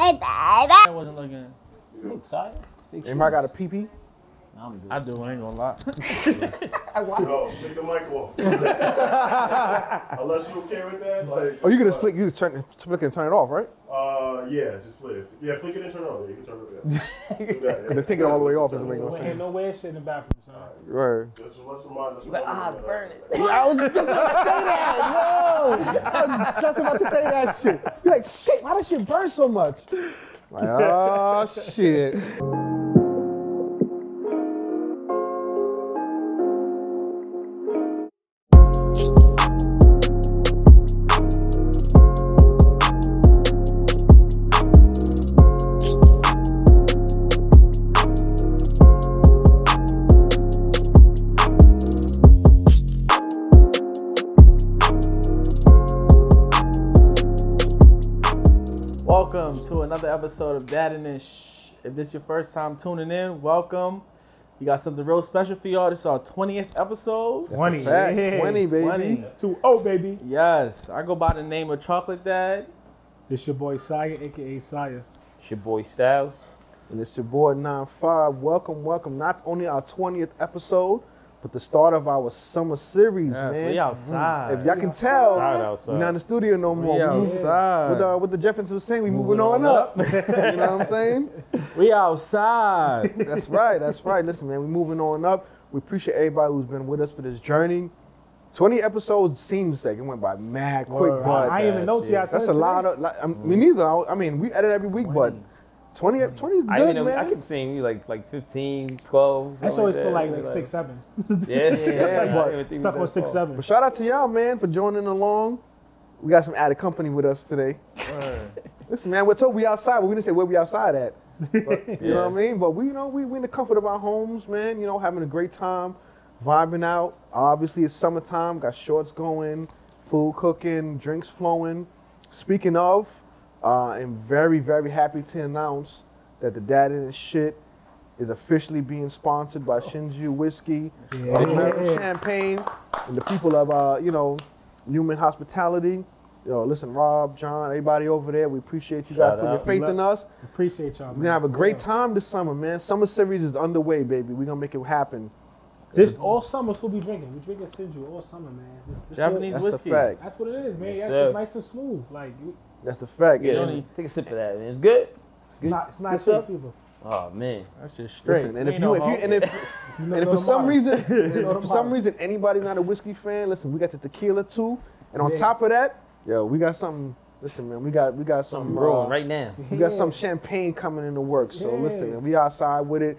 I wasn't looking. You excited? Anybody got a pee-pee? I do. I ain't gonna lie. Yo, take the mic off. Unless you okay with that, like. Oh, you can just flick. You can flick and turn it off, right? Yeah, just flick it. Yeah, flick it and turn it on. Yeah, you can turn it. Yeah. And then take it all the way off doesn't make no Ain't sense. no way shit in the bathroom, son. Right. Just let's remind us. burn it. I was just about to say that, yo. I was just about to say that shit. You're like, shit, why does shit burn so much? Like, oh, shit. Welcome to another episode of Dad and Ish. If this is your first time tuning in, welcome. We got something real special for y'all. This is our 20th episode. 20, Fact. yeah. 20, baby. 20. 2-0, baby. Yes, I go by the name of Chocolate Dad. It's your boy Saya, aka Saya. It's your boy Styles. And it's your boy 9-5. Welcome. Not only our 20th episode, but the start of our summer series, Yes, man. we outside. If y'all can tell, Outside. we're not in the studio no more. We outside. What the Jeffersons was saying, we moving on up. You know what I'm saying? We outside. That's right. Listen, man, we moving on up. We appreciate everybody who's been with us for this journey. 20 episodes seems like it went by mad quick, Word. but I didn't even know till I said that's a lot of. Me neither. I mean, we edit every week, but 20 is good, man. I kept seeing you like 15, 12. That's always feel like 6, 7. Yeah. Stuck on 6, 7. But shout out to y'all, man, for joining along. We got some added company with us today. Listen, man, we're told we outside, but we didn't say where we outside at. But, you know what I mean? But we in the comfort of our homes, man. You know, having a great time, vibing out. Obviously, it's summertime. Got shorts going, food cooking, drinks flowing. Speaking of, I'm very, very happy to announce that the Dad and Shit is officially being sponsored by Shinju Whiskey, American Champagne, and the people of, Newman Hospitality. Listen, Rob, John, everybody over there, we appreciate you guys putting your faith in us. Appreciate y'all, man. We're going to have a great time this summer, man. Summer series is underway, baby. We're going to make it happen. Just all summer, we'll be drinking. We drinking Sinju all summer, man. This Japanese That's whiskey. a fact. That's what it is, man. Yes, It's nice and smooth. Like, That's a fact. Yeah, take a sip of that, man. It's good. it's not stuff. tasty, but Oh man, That's just straight. Listen, and if for some reason anybody's not a whiskey fan, listen, we got the tequila too, and on top of that, we got something. Listen, man, we got some brewing right now. We got some champagne coming in the works. So listen, man, we outside with it.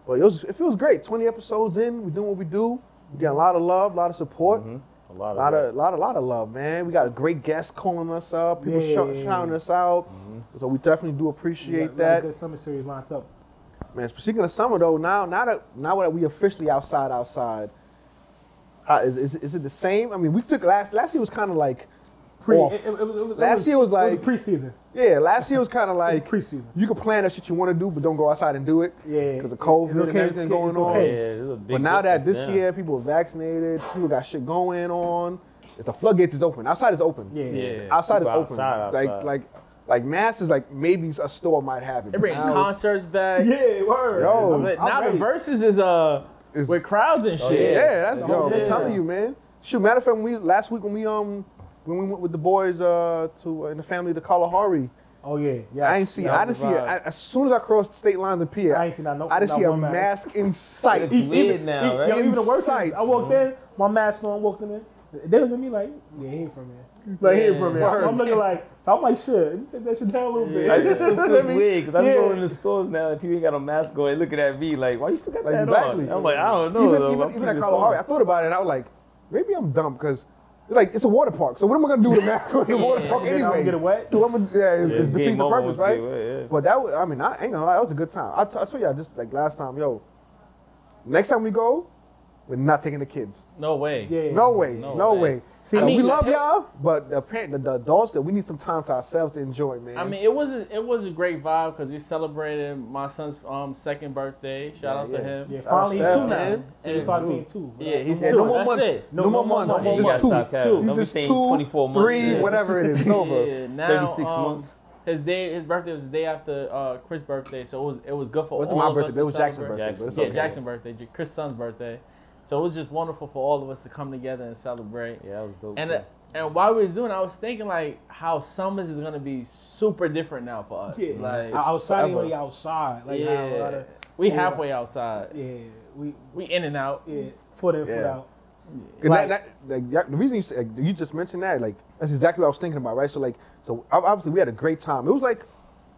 But it feels great. 20 episodes in, we're doing what we do. We got a lot of love, a lot of support. A lot of love, man. We got a great guest calling us up. People shouting us out. So we definitely do appreciate that. Good summer series lined up. Man, speaking of summer though, now that we officially outside, is it the same? I mean, we took last year was kind of like off. Last year was like preseason. Yeah, last year was kind of like preseason. You can plan that shit you want to do, but don't go outside and do it. Yeah, because of COVID and everything going on. Yeah, but now that this year people are vaccinated, people got shit going on. If the floodgates is open, outside is open. Yeah. Outside is open. Outside. Like mass is like maybe a store might have it. They bring concerts back. Yeah, word. Yo, now the verses is with crowds and shit. Yeah, that's I'm telling you, man. Shoot, matter of fact, last week when we went with the boys in the family to Kalahari. Oh yeah. I didn't see it. As soon as I crossed the state line to Pier, I didn't see a mask in sight. It's weird now, right? Even the worst thing, I walked in, my mask on, walked in. They looked at me like, he ain't from here. Like, he ain't from here. I'm looking like, so I'm like, shit, let me take that shit down a little bit. I just feel weird because I'm going in the stores now and people ain't got a mask on, looking at me like, why you still got that on? I'm like, I don't know. Even at Kalahari, I thought about it and I was like, maybe I'm dumb because it's a water park. So what am I gonna do with a mask on the water park anyway? Get it wet. So it defeats the purpose, right? Wet, But I ain't gonna lie, that was a good time. I told y'all just like last time, next time we go, we're not taking the kids. No way. Yeah. No way. See, we love y'all, but the adults that we need some time to ourselves to enjoy, man. I mean, it was a great vibe because we celebrated my son's second birthday. Shout out to him. Yeah, finally he's 2 now. And So we start seeing 2. Yeah, he's 2. No more That's months. it. No more months. He's just 2. He's He's just 2, 3, whatever it is. It's over. Yeah, now, 36 months. his birthday was the day after Chris' birthday, so it was good for What's all my of us birthday? to It was Jackson's celebrate. birthday. But it's Yeah, okay. Jackson's birthday, Chris' son's birthday. So it was just wonderful for all of us to come together and celebrate. Yeah, that was dope. And too. and while we was doing it, I was thinking like how summers is gonna be super different now for us. Yeah. Like outside, forever. we outside. Like yeah, how a lot of, we halfway outside. yeah, We in and out. yeah, foot in, foot Yeah. out. 'Cause Like- the reason you just mentioned that, like, that's exactly what I was thinking about, right? So obviously we had a great time. It was like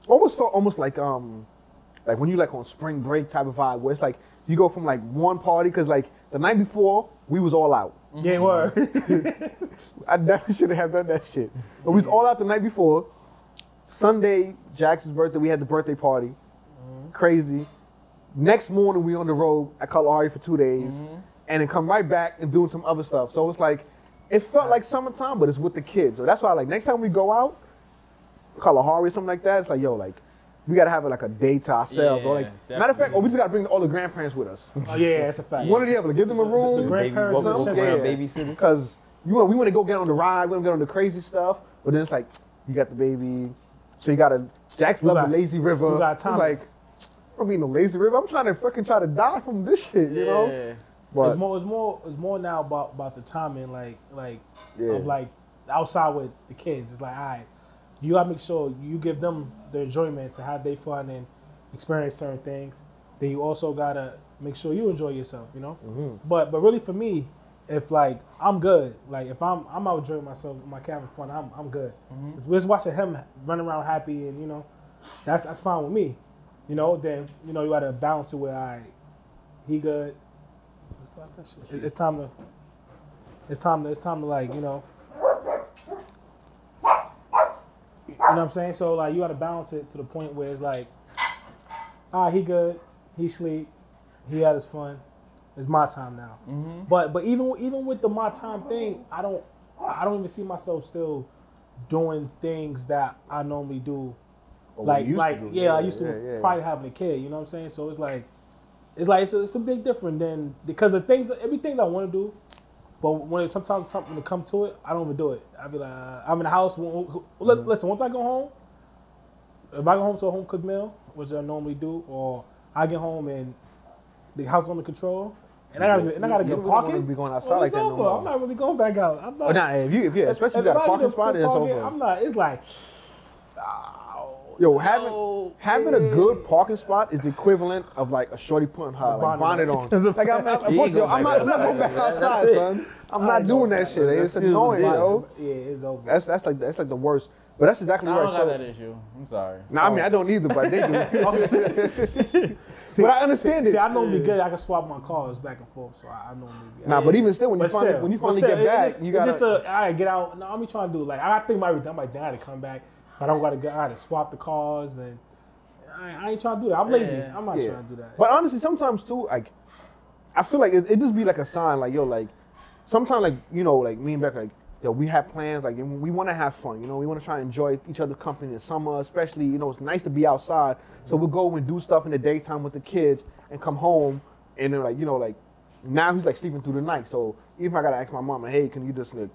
almost like when you like on spring break type of vibe, where it's like you go from like one party, because like the night before we was all out. Yeah, word. I definitely should have done that shit. But we was all out the night before. Sunday, Jackson's birthday, we had the birthday party. Crazy. Next morning, we on the road at Kalahari for 2 days. And then come right back and doing some other stuff. So it's like, it felt like summertime, but it's with the kids. So that's why, like, next time we go out, Kalahari or something like that, it's like, yo, like, we gotta have like a day to ourselves. Yeah, Or like, matter of fact, or we just gotta bring all the grandparents with us. Oh yeah, that's a fact. One or the other, like, give them a room. The grandparents Baby, and walk shit. around Yeah. babysitters. Because we want to go get on the ride, we want to get on the crazy stuff, but then it's like, you got the baby, so you got to, Jack's We love got- the lazy river. we got It's time. like, I don't mean no lazy river, I'm trying to die from this shit, you know? Yeah. But, It's more now about the timing, like yeah. of like outside with the kids. It's like, all right, you gotta make sure you give them the enjoyment to have their fun and experience certain things. Then you also gotta make sure you enjoy yourself, you know. But really for me, if like I'm good, like if I'm out enjoying myself, my kid having fun, I'm good. We're just watching him run around happy, and you know, that's fine with me. You know, then you know you gotta balance it with, all right, he good. It's time to like, you know what I'm saying? So like you gotta balance it to the point where it's like, he good, he sleep, he had his fun. It's my time now. But even with the my time thing, I don't even see myself still doing things that I normally do. Or what Like you used to do. I used to probably having a kid. You know what I'm saying? So it's a big difference than, because of everything I want to do, but when sometimes something to come to it, I don't even do it. I be like, I'm in the house. Listen, once I go home, if I go home to a home cooked meal, which I normally do, or I get home and the house under control, and I gotta get parking. Be going outside like that no over. more. I'm not really going back out. I'm not. Oh, nah, if you especially if you got a parking spot, then it's over. I'm not. It's like, Yo, having a good parking spot is the equivalent of like a shorty putting her like, bonnet on. Like I'm not going back outside, son. I'm not doing that shit. It's annoying, yo. Yeah, it's over. That's like the worst. But that's exactly I right. don't have that issue. I'm sorry. Nah, I mean I don't either, but they do. But I understand it. See, I normally good. I can swap my cars back and forth, so I normally. Nah, but even still, when you finally get back, you gotta. Just I get out. No, I'm trying to do like I think about everything. I'm like, I gotta come back. I don't gotta go. I gotta swap the cars, and I ain't trying to do that. I'm lazy. Yeah. I'm not trying to do that. But honestly, sometimes too, like I feel like it just be like a sign, like yo, like sometimes like like me and Becca, like yo, we have plans, like and we want to have fun, we want to try and enjoy each other's company in summer, especially it's nice to be outside. So we'll go and do stuff in the daytime with the kids and come home, and then like like now he's like sleeping through the night. So even if I gotta ask my mama, hey, can you just like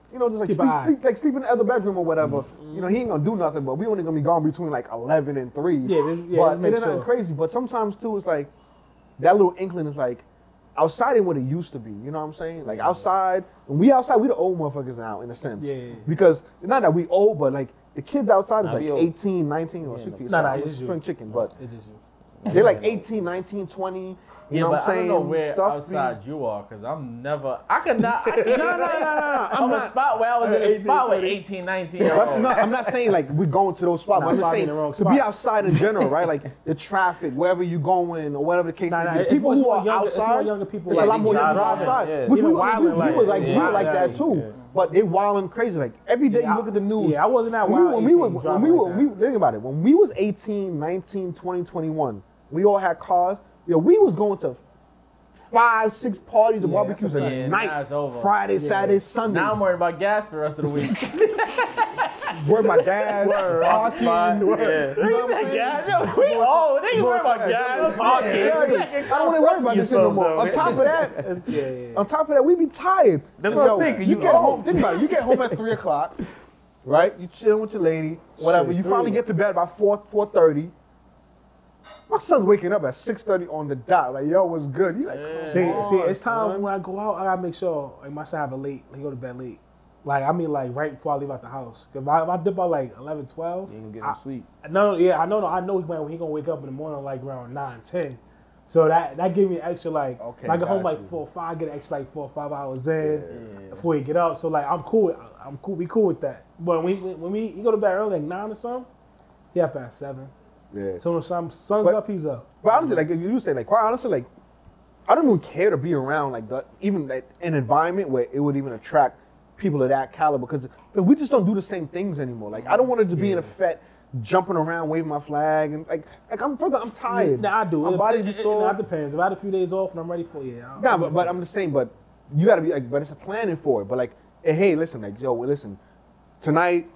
sleep in the other bedroom or whatever, he ain't gonna do nothing. But we only gonna be gone between like 11 and 3. Yeah, but it ain't nothing crazy. But sometimes too, it's like that little inkling is like outside ain't what it used to be. You know what I'm saying? Like outside, when we outside, we the old motherfuckers now in a sense. Yeah. Because not that we old, but like the kids outside is Nah, like we old. 18, 19 or 50. Nah, it's you. spring chicken, but It's just you. they're like 18, 19, 20. You know what I'm saying? I don't know where Stuff outside you are, because I'm never. I could not. I could No. I'm a spot where I was in a spot with 18, 19 year olds. No, I'm not saying like we're going to those spots, but I'm just probably saying in the wrong to be spot. outside in general, right? Like the traffic, wherever you're going or whatever the case may be. it's People more who are younger- it's more outside, younger people it's like a lot more driving, younger outside. yeah. Which Even we wilding were like yeah, that too. yeah. But they wilding crazy. Like every day you look at the news. Yeah, I wasn't that When wild. we think about it. When we was 18, 19, 20, 21, we all had cars. We was going to 5, 6 parties and barbecues that's a at fact. night, Now it's over. Friday, Saturday, Sunday. Now I'm worried about gas for the rest of the week. Where my dad, parking. Gas? Yo, we old. They worry about gas. Parking. I don't want to worry about this shit no more. On top of that, we be tired. That's what I'm thinking. You get home. Think about it. You get home at 3 o'clock. right? You chilling with your lady, whatever. You finally get to bed about 4:30. My son's waking up at 6:30 on the dot. Like, yo, what's good? You like, See, it's time when I go out, I gotta make sure like my son have a late. He go to bed late. Like I mean, like right before I leave out the house. Cause if I dip out like 11, 12, You ain't gonna get no sleep. No, yeah, I know he gonna wake up in the morning like around 9, 10. So that give me an extra like Okay, if I get home got like you. 4 or 5, I get an extra like 4 or 5 hours in before he get up. So like I'm cool. We cool with that. But when he go to bed early like 9 or something, he up at 7. yeah. So when sun's But- up, he's up. But honestly, like you say, like quite honestly, like I don't even care to be around like even like an environment where it would even attract people of that caliber because we just don't do the same things anymore. Like I don't want to just be in a fete jumping around waving my flag and like I'm tired. Nah, I do. My body be sore. That depends. If I had a few days off and I'm ready for it, Nah, but I'm just saying, but you gotta be like, but it's a planning for it. But like, hey, listen, like, yo, listen, tonight,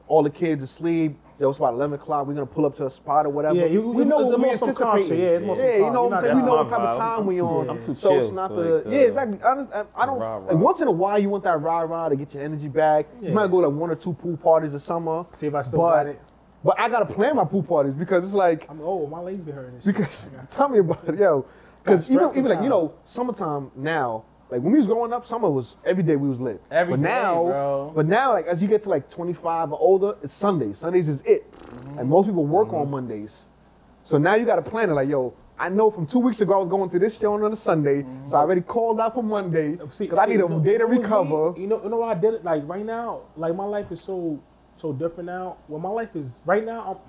all the kids asleep. Yo, it's about 11 o'clock. We're gonna pull up to a spot or whatever. Yeah, we know it's what we more some calm anticipating. shit. Yeah, it's more some Yeah, you calm. know You're what I'm not saying? We know That's what type my of vibe. time we on. I'm too So it's chill not for, the like, exactly. I don't rah-rah. like once in a while you want that rah-rah to get your energy back. Yeah. You might go to like 1 or 2 pool parties a summer. See if I still got it. But I gotta plan my pool parties because it's like I'm my legs be hurting. And shit. because tell me about it, yo. Because Got even like stress summertime now. Like when we was growing up, summer was every day we was lit. Every but day, now, bro. But now, like as you get to like 25 or older, it's Sundays. Sundays is it, and most people work on Mondays. So now you got to plan it. Like yo, I know from 2 weeks ago I was going to this show on a Sunday, so I already called out for Monday because I need a day to recover. You know why I did it? Like right now, like my life is so different now. Well, my life is right now.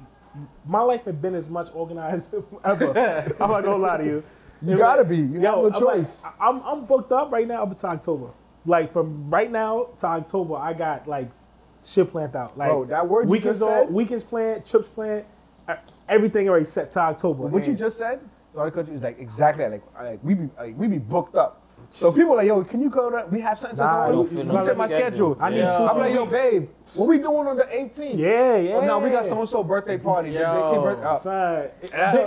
My life has been as much organized ever. I'm not gonna lie to you. You gotta be. You have no I'm like- choice. I'm booked up right now up until October. Like from right now to October, I got like shit planned out. Like Bro, that word you weekends just said? weekends planned, trips planned, everything already set to October. What you And- just said, sorry, cut you, is like exactly that. Like we be booked up. So people are like, yo, can you go to? We have something Nah, going. you- You you can gotta check my schedule. schedule. I need Yeah. 2 I'm like, yo, weeks. babe, what we doing on the 18th? Yeah. Oh, no, we got so-and-so birthday party. They Yo. came birthday- Son,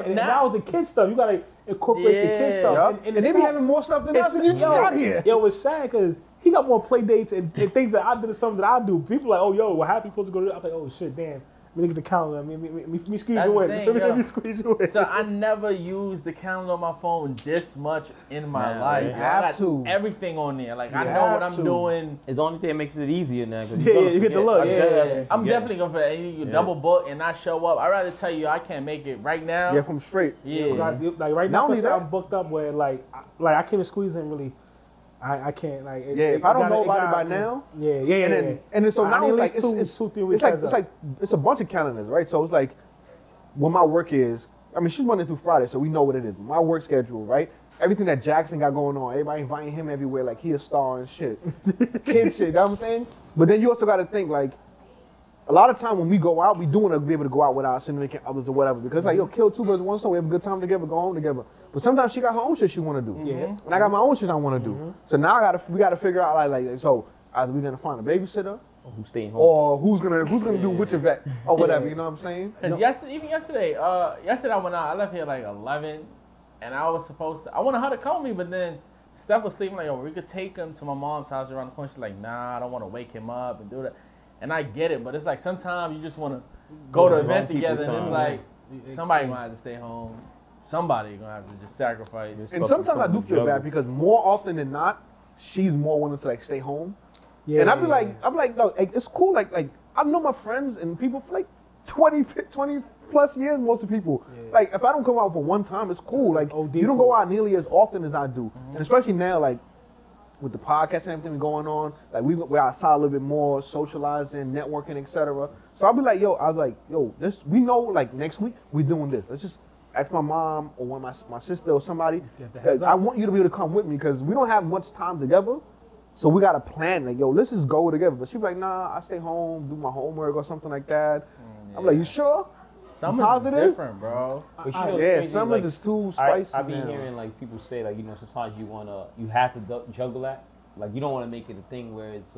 So now it's the kid stuff. You gotta incorporate the kid stuff. Yup. And they it's be sad. having more stuff than us, and you just yo, got here. Yo, it's sad because he got more play dates and things that I did, something that I do. People like, oh, yo, well, how you supposed to go to this? I'm like, oh, shit, damn. Let me look at the calendar. Let me squeeze That's you the in. thing, Let yo. me squeeze you in. So I never used the calendar on my phone this much in my Man, life. you I have got to. everything on there. Like I You know what have I'm to. doing. It's the only thing that makes it easier now. 'Cause Yeah, you get the look. I'm Yeah, dead yeah, ass yeah. gonna I'm forget. definitely gonna forget. You Yeah. double book and not show up. I'd rather tell you I can't make it right now. Yeah, from straight. Yeah. Like right Not now, only especially that- I'm booked up where like I can't even squeeze in really. I can't like. Yeah, if I don't know about it by now, Yeah. and then so I now need it's at like least it's 2-3 weeks. it's like it's a bunch of calendars, right? So it's like when my work is. I mean, she's Monday through Friday, so we know what it is. My work schedule, right? Everything that Jackson got going on, everybody inviting him everywhere, like he a star and shit. Kid shit, you know what I'm saying? But then you also got to think like. A lot of time when we go out, we do want to be able to go out with our significant others or whatever. Because like, yo, kill 2 birds with 1 stone. We have a good time together, go home together. But sometimes she got her own shit she want to do. Yeah. And I got my own shit I want to do. So now we gotta figure out like so either we gonna find a babysitter Who's staying home? or who's gonna do which event or whatever. You know what I'm saying? Cause yesterday I went out. I left here like 11, and I was supposed to. I wanted her to call me, but then Steph was sleeping. Like, yo, we could take him to my mom's house around the corner. She's like, nah, I don't want to wake him up and do that. And I get it, but it's like sometimes you just want to go to an event Wrong people together, and it's time. like somebody gonna have to stay home. Somebody gonna have to just sacrifice. And sometimes I do feel bad because more often than not, she's more willing to like stay home. Yeah. And I'm like, no, like, it's cool. Like I've known my friends and people for like 20 plus years. Most of the people, like, if I don't come out for one time, it's cool. Like, OD you don't cool. go out nearly as often as I do, and especially now, like, with the podcast and everything going on, like we're outside a little bit more, socializing, networking, etc. So I'll be like, yo, I was like, yo, we know, like, next week we're doing this. Let's just ask my mom or one of my sister or somebody. Get the heads I up. want you to be able to come with me because we don't have much time together. So we got to plan, like, yo, let's just go together. But she be like, nah, I stay home, do my homework or something like that. I'm like, you sure? Summer's positive? different, bro. But you know what's Yeah, crazy, summers like, is too spicy I be now. hearing like people say like, you know, sometimes you have to juggle that. Like, you don't want to make it a thing where it's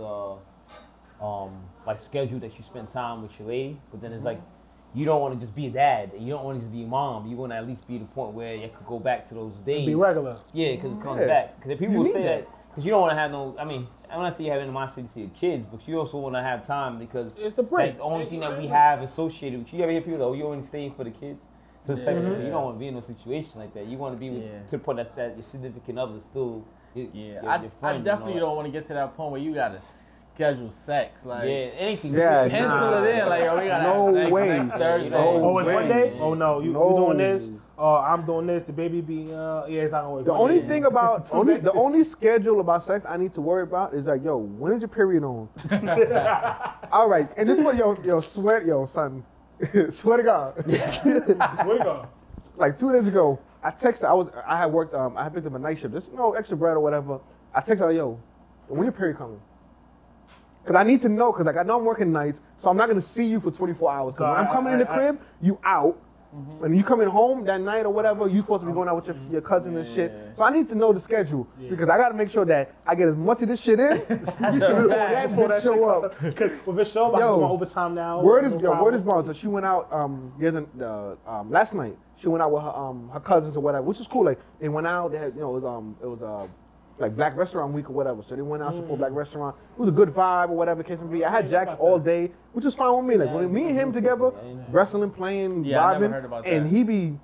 like scheduled that you spend time with your lady, but then it's like you don't want to just be a dad and you don't want to just be a mom. You want to at least be at the point where you can go back to those days. Be regular. Yeah, because it comes Yeah. back. Because if people You will need say that. Because you don't want to have no. I mean, I'm not saying you have animosity to your kids, but you also want to have time because It's a break. like, the only thing that we have associated with you ever hear people go, "Oh, you only staying for the kids." So it's like, you don't want to be in a situation like that. You want to be with, to the point that your significant other is still your I friend. definitely don't want to get to that point where you gotta schedule sex. Like, anything. Yeah, pencil it in. Like, yo, we gotta No have sex way. next Thursday. Oh, it's way. one day? Oh, no, you No. doing this? Oh, I'm doing this. The baby be, yeah, it's not gonna work. The One only day. thing about the only schedule about sex I need to worry about is like, yo, when is your period on? All right, and this is what son, swear to God. Where you go? Like 2 days ago, I texted. I had worked. I had picked up a night shift. Just extra bread or whatever. I texted her, yo, when your period coming? Cause I need to know. Cause like I know I'm working nights, so I'm not gonna see you for 24 hours. So when I'm coming in the crib, you out. When you coming home that night or whatever, you supposed to be going out with your cousin and shit. So I need to know the schedule because I gotta make sure that I get as much of this shit in before that bitch show up. Because with this show, I'm Yo, doing overtime now. Word no is problem. bond. So she went out last night. She went out with her cousins or whatever, which is cool. Like they went out. They had, it was like Black Restaurant Week or whatever. So they went out support Black Restaurant. It was a good vibe or whatever case may be. I had Jax all day, which is fine with me. Like when me and him together, wrestling, playing, I never vibing, heard about and that. he be.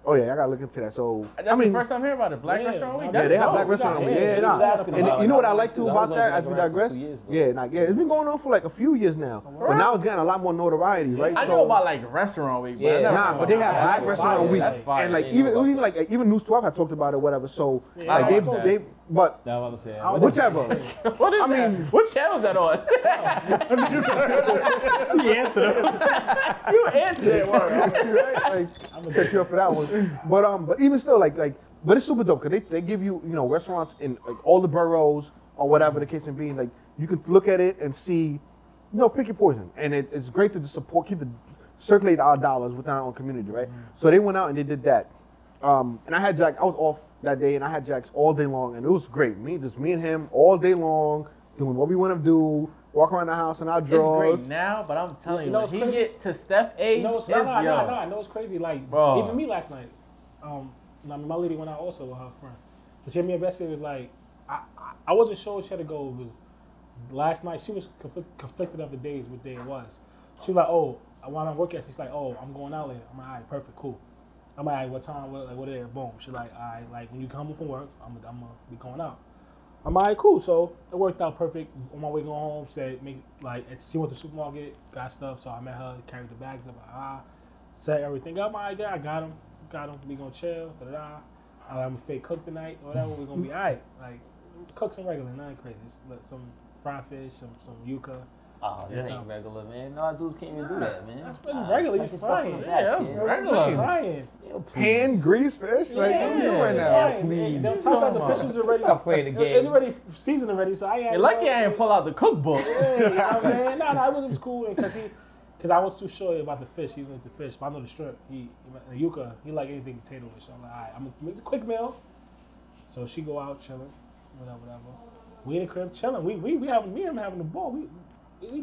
Oh yeah, I gotta look into that. So That's the first time hearing about it. Black Restaurant Week. yeah, That's they have dope. Black Restaurant Week. Yeah, that's nah. what I was asking And about. you know what I Like, like too I about was that? only As we been around for digress. 2 years, though. Yeah, it's been going on for like a few years now, but now it's getting a lot more notoriety, right? I So- know about like Restaurant Week, but I Yeah. never Nah, heard but they about have that. Black Restaurant Week, That's fire. and like I didn't know about even News 12 had talked about it, whatever. So I like like they that. but No, I'm about to say. whichever. What is I that? mean- What channel is that on? You answered him. You answered it. Word. Right? Like set you up for that one. But even still, but it's super dope because they give you restaurants in like all the boroughs or whatever the case may be. Like you can look at it and see, pick your poison, and it's great to just circulate our dollars within our own community, right? So they went out and they did that. And I had Jack. I was off that day, and I had Jax all day long, and it was great. Me and him all day long, doing what we want to do, walk around the house in our It's drawers. great now, but I'm telling you, know when what's he crazy? get to Steph age, No, it's no, yo. I know it's crazy. Like, Bro. even me last night, my lady went out also with her friend. But she had me a best. It was like, I wasn't sure she had to go. Because last night, she was conflicted of the days, what day it was. She was like, oh, while I'm working, she's like, oh, I'm going out later. I'm like, all right, perfect, cool. I'm like, all right, what time, what is it? Boom. She's like, all right, like, when you come home from work, I'm going to be going out. I'm all right, cool. So it worked out perfect. On my way going home, she went to the supermarket, got stuff. So I met her, carried the bags up, set everything up. I got him. We gonna chill. I'm gonna fake cook tonight or whatever. We're gonna be all right. Like cook some regular, nothing crazy. Just some fried fish, some yuca. Oh, that ain't regular, man. No, dudes can't even do that, man. That's pretty regular. Pat You yourself on frying. the Yeah, back, I'm kid. regular. Frying. Yo, please. Pan grease fish? Like, what are you doing now? Frying. Please. The top of the fish is already. Stop playing the game. It's already seasoned already, so I ain't. You're lucky I ain't pull out the cookbook. Yeah, you know what I'm saying? No, it was cool because I was too sure about the fish. He was the fish, but I know the shrimp. The yuca, he like anything potato-ish. So I'm like, all right, I'm gonna make a quick meal. So she go out chilling, whatever. We in the crib chilling. We having me and him having the ball. We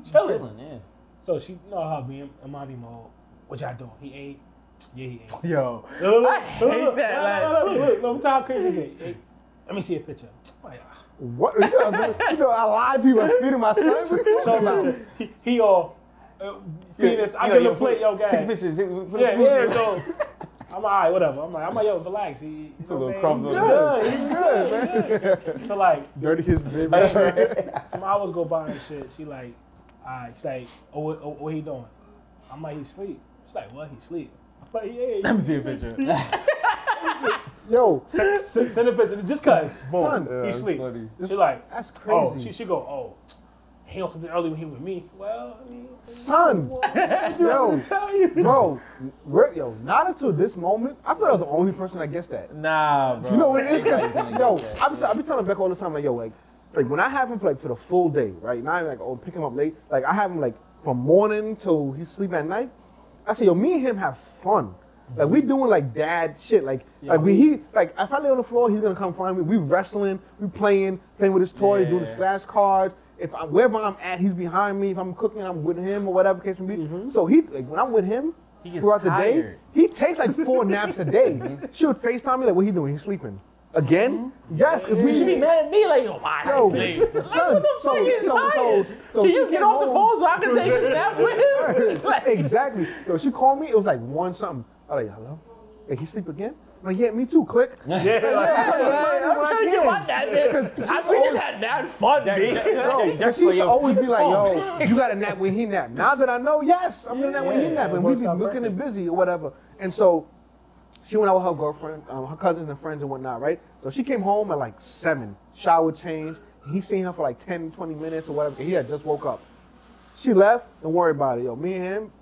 chilling. Yeah. So she how me and Amani mode. What y'all doing? He ate. Yeah, he ate. Yo, I hate that, Look, I'm talking crazy again. Let me see a picture. I'm like, What? You thought I lied to you by feeding my son? What are you talking so about? he all feed us. I give him a plate, yo, guys. Take pictures. Yeah, so I'm like, all right, whatever. I'm like, yo, relax. You know what I'm saying? He's good. So like, Dirty his baby. some hours go by and shit. She like, all right. She's like, what he doing? I'm like, he sleep. She's like, what? He sleep. I'm like, yeah. let me see a picture. Yo, Send a picture just cause. Boom. Son, he sleep. funny. She like, that's oh, crazy. she go, oh, he on something early when he with me. Well, I mean, Son, yo, tell you. bro, not until this moment, I thought I was the only person that gets that. Nah, bro. You know what it is? 'Cause, Everybody yo, gets I be telling Beck all the time, like, yo, like when I have him for the full day, right? Not like, oh, pick him up late. Like, I have him like from morning till he sleep at night. I say, yo, me and him have fun. Like, we doing like dad shit. Like if I lay on the floor, he's gonna come find me. We wrestling, we playing with his toys, doing his flashcards. Wherever I'm at, he's behind me. If I'm cooking, I'm with him or whatever case may be. So when I'm with him He gets throughout the day, tired. he takes like 4 naps a day. She would FaceTime me like, what he doing? He's sleeping. Again? Yes, because You should be we. mad at me like, yo, why? Yo, Sleep. son, so Can she you get came off the home. phone so I can take a nap with him? Like, Exactly. So she called me. It was like 1 something. I was like, hello? Hey, he sleep again? I'm like, yeah, me too. Click. Yeah, I'm trying to remind him I'm when I trying to get my can. nap in. We just had mad fun, B. No, because she used to always be like, yo, you got to nap when he nap. Now that I know, yes, I'm going to nap when he Yeah, nap. it And we works be out looking perfect. at busy or whatever. And so she went out with her girlfriend, her cousins and friends and whatnot, right? So she came home at like 7, shower change. He seen her for like 10, 20 minutes or whatever. He had just woke up. She left, don't worry about it. Yo, me and him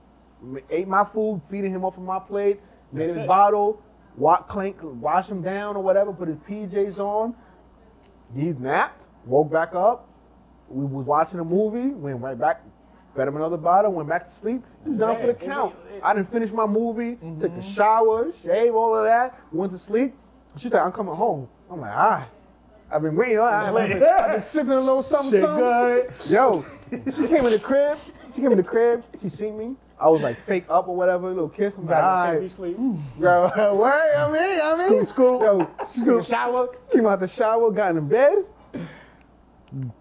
ate my food, feeding him off of my plate, made That's his it. bottle, wash him down or whatever, put his PJs on. He napped, woke back up. We was watching a movie, went right back, fed him another bottle, went back to sleep. He was done for the count. I didn't finish my movie, took a shower, shave, all of that, went to sleep. She's like, I'm coming home. I'm like, all right. I've been waiting. I've been sipping a little something, Shit something. good. Yo, she came in the crib. She seen me. I was like fake up or whatever, a little kiss. I'm like, all Right, right. baby sleep. Bro, where? I mean. School. Yo, school shower. Came out the shower, got in bed.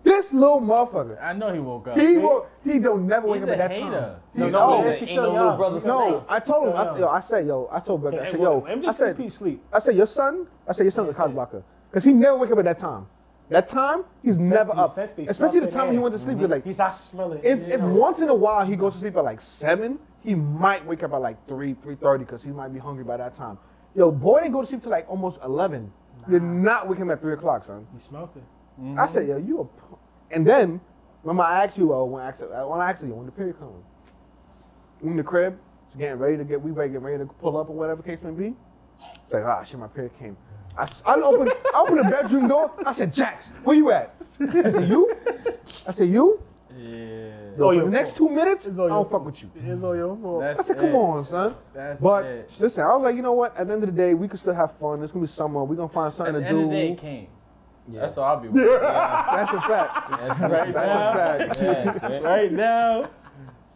This little motherfucker. I know he woke up. He don't never wake He's up at a that hater. time. No, He- no, oh, man, Ain't she's no still little young. brother no, I told him. Yeah. I said, I Hey, said, well, yo, let me I just said, repeat sleep. I said, your son's a cock blocker. Because he never wake up at that time. That time, he's never up. Sensitive, Especially the smell time in he air. went to sleep. You're like, He's not smelling. if once in a while he goes to sleep at like 7, he might wake up at like 3:30 because he might be hungry by that time. Yo, boy didn't go to sleep till like almost 11. You're not waking him at 3 o'clock, son. He smelled it. I said, yo, you a... And then, remember I asked you, when I asked you, when the period comes, in the crib, we ready to get ready to pull up or whatever case may be. It's like, ah, shit, my period came. I opened the bedroom door. I said, Jax, where you at? I said, you? Yeah. Yo, for your the next 2 minutes, I It's all your don't fuck with you. It's all your fault. I said, come on, son. That's But it. listen, I was like, you know what? At the end of the day, we can still have fun. It's gonna be summer. We're gonna find At something the to end do. of the day, it came. Yeah. That's all I'll be with. That's a fact. That's Right That's now. a fact. Yes, right? Right now,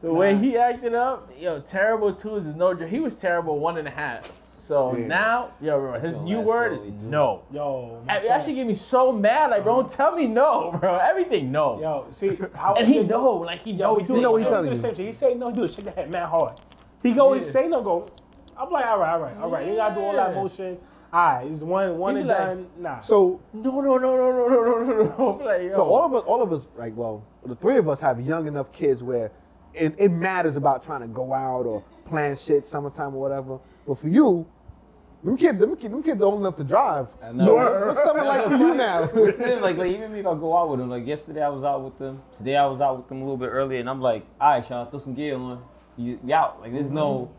the way he acted up, yo, terrible twos is no joke. He was terrible 1.5. So Yeah. now, yo, bro, his gonna new last word all is the way through. no. Yo, my That son. should get me so mad. Like, bro, don't tell me no, bro. Everything no. Yo, see how And he know, like he know. Yo, He's he do know what he he telling do the you. same thing. He say no, he do the shake the head mad hard. He go and Yeah. say no, go. I'm like, all right. You gotta do all that Yeah. motion. All right, it's one He and be like, done. Nah. So No. Like, yo. So all of us, like, well, the 3 of us have young enough kids where it matters about trying to go out or plan shit, summertime or whatever. But for you, them kids old enough to drive. I know. What's something like for you now? like even if I go out with them, like yesterday I was out with them, today I was out with them a little bit earlier, and I'm like, all right, Sean, throw some gear on, you out. Like there's no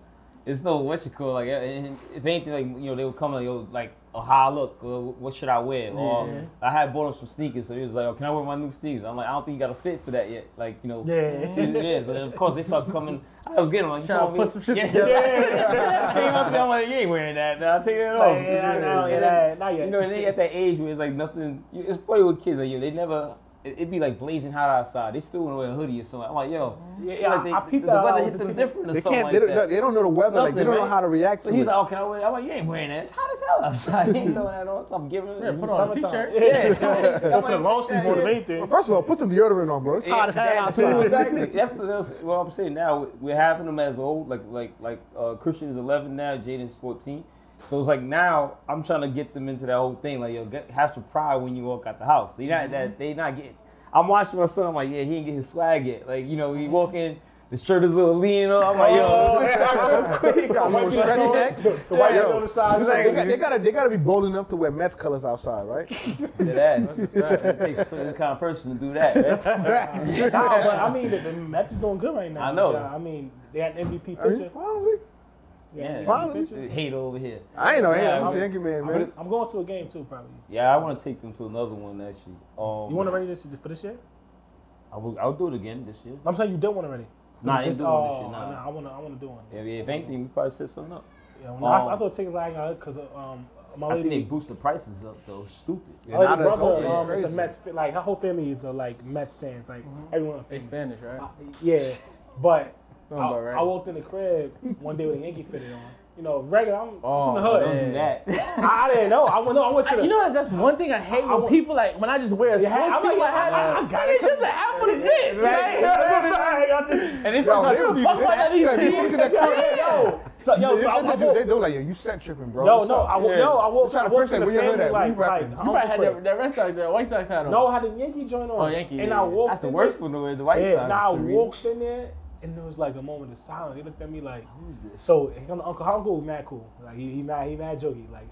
what's it called, like, and if anything, like, you know, they would come like, yo, like, how I look, or what should I wear, or I had bought him some sneakers, so he was like, oh, can I wear my new sneakers? I'm like, I don't think you got a fit for that yet, like, you know. Yeah. So then of course they start coming. I was getting them like, you Trying to told me, put some shit yeah. together. I came up there, I'm like, you ain't wearing that. Now I'll take that off. Like, yeah, no, And yeah, then, not yet. You know, and they at that age where it's like nothing. It's funny with kids, like, yo, they never. It'd be like blazing hot outside. They still want to wear a hoodie or something. I'm like, yo, Yeah, I feel like I peeped the that weather out hit with them the different or They something can't. like They that. don't know the weather. Like they Nothing, don't know right? how to react So to he's it. like, oh, can I wear that? I'm like, you ain't wearing that. It's hot as hell outside. You ain't throwing that on. So I'm giving it. Yeah, it's put on a summertime. t-shirt. Yeah. Put a long sleeve on of anything. First of all, put some deodorant on, bro. It's hot as hell outside. Exactly. That's what I'm saying now. We're having them as old, like Christian is 11 now, Jaden's 14. So it's like now I'm trying to get them into that whole thing. Like, yo, have some pride when you walk out the house. They not getting. I'm watching my son. I'm like, yeah, he ain't get his swag yet. Like, you know, he walk in, the shirt is a little lean. I'm like, yo, real quick. Got a little stretchy neck. The white Yo, on the side. it's like, they gotta be bold enough to wear Mets colors outside, right? That ass. It takes a certain kind of person to do that. Right? Nah, but I mean, the Mets is doing good right now. I know. Yeah, I mean, they had an MVP I mean, pitcher. finally. Yeah, Finally. hate over here. I ain't know. Hey, Yeah, I'm a Yankee man, man. I'm going to a game too, probably. Yeah, I want to take them to another one actually. You want to ready this for this year? I'll do it again this year. I'm saying you did one already. Nah, I ain't doing this shit. Nah, Nah. I want to do one. Yeah, if anything, we probably set something up. Yeah, when I thought tickets like because my I think they lady, boost the prices up though. Stupid. Yeah, my now lady that's brother open, it's is a crazy. Mets like her whole family is like Mets fans, like everyone. They Spanish, right? Yeah, but Sounds about right. I walked in the crib one day with a Yankee fitted on. You know, regular. I'm from the Oh, hood. Don't man. do that. I didn't know. I went to the. You know, that's one thing I hate when people like when I just wear a Yeah, sports I'm tee. like, I got it. It's just an apple to dick. And it's Yo, sometimes they people be fuck mad. one of these Yeah, you teams. look at that Yo, so They're like, yo, you set tripping, bro. No, What's no, up? I Yeah. woke trying to to appreciate the where you heard family that. like, We rapping. You probably had the Red Sox, the White Sox hat on. No, I had the Yankee joint on. Oh, Yankee, And yeah, I yeah. walked That's the in worst there. one, the White Yeah, Sox. now I for me. walked in there, and there was like a moment of silence. He looked at me like, Who's this? so Uncle was mad cool. Like he mad jokey. Like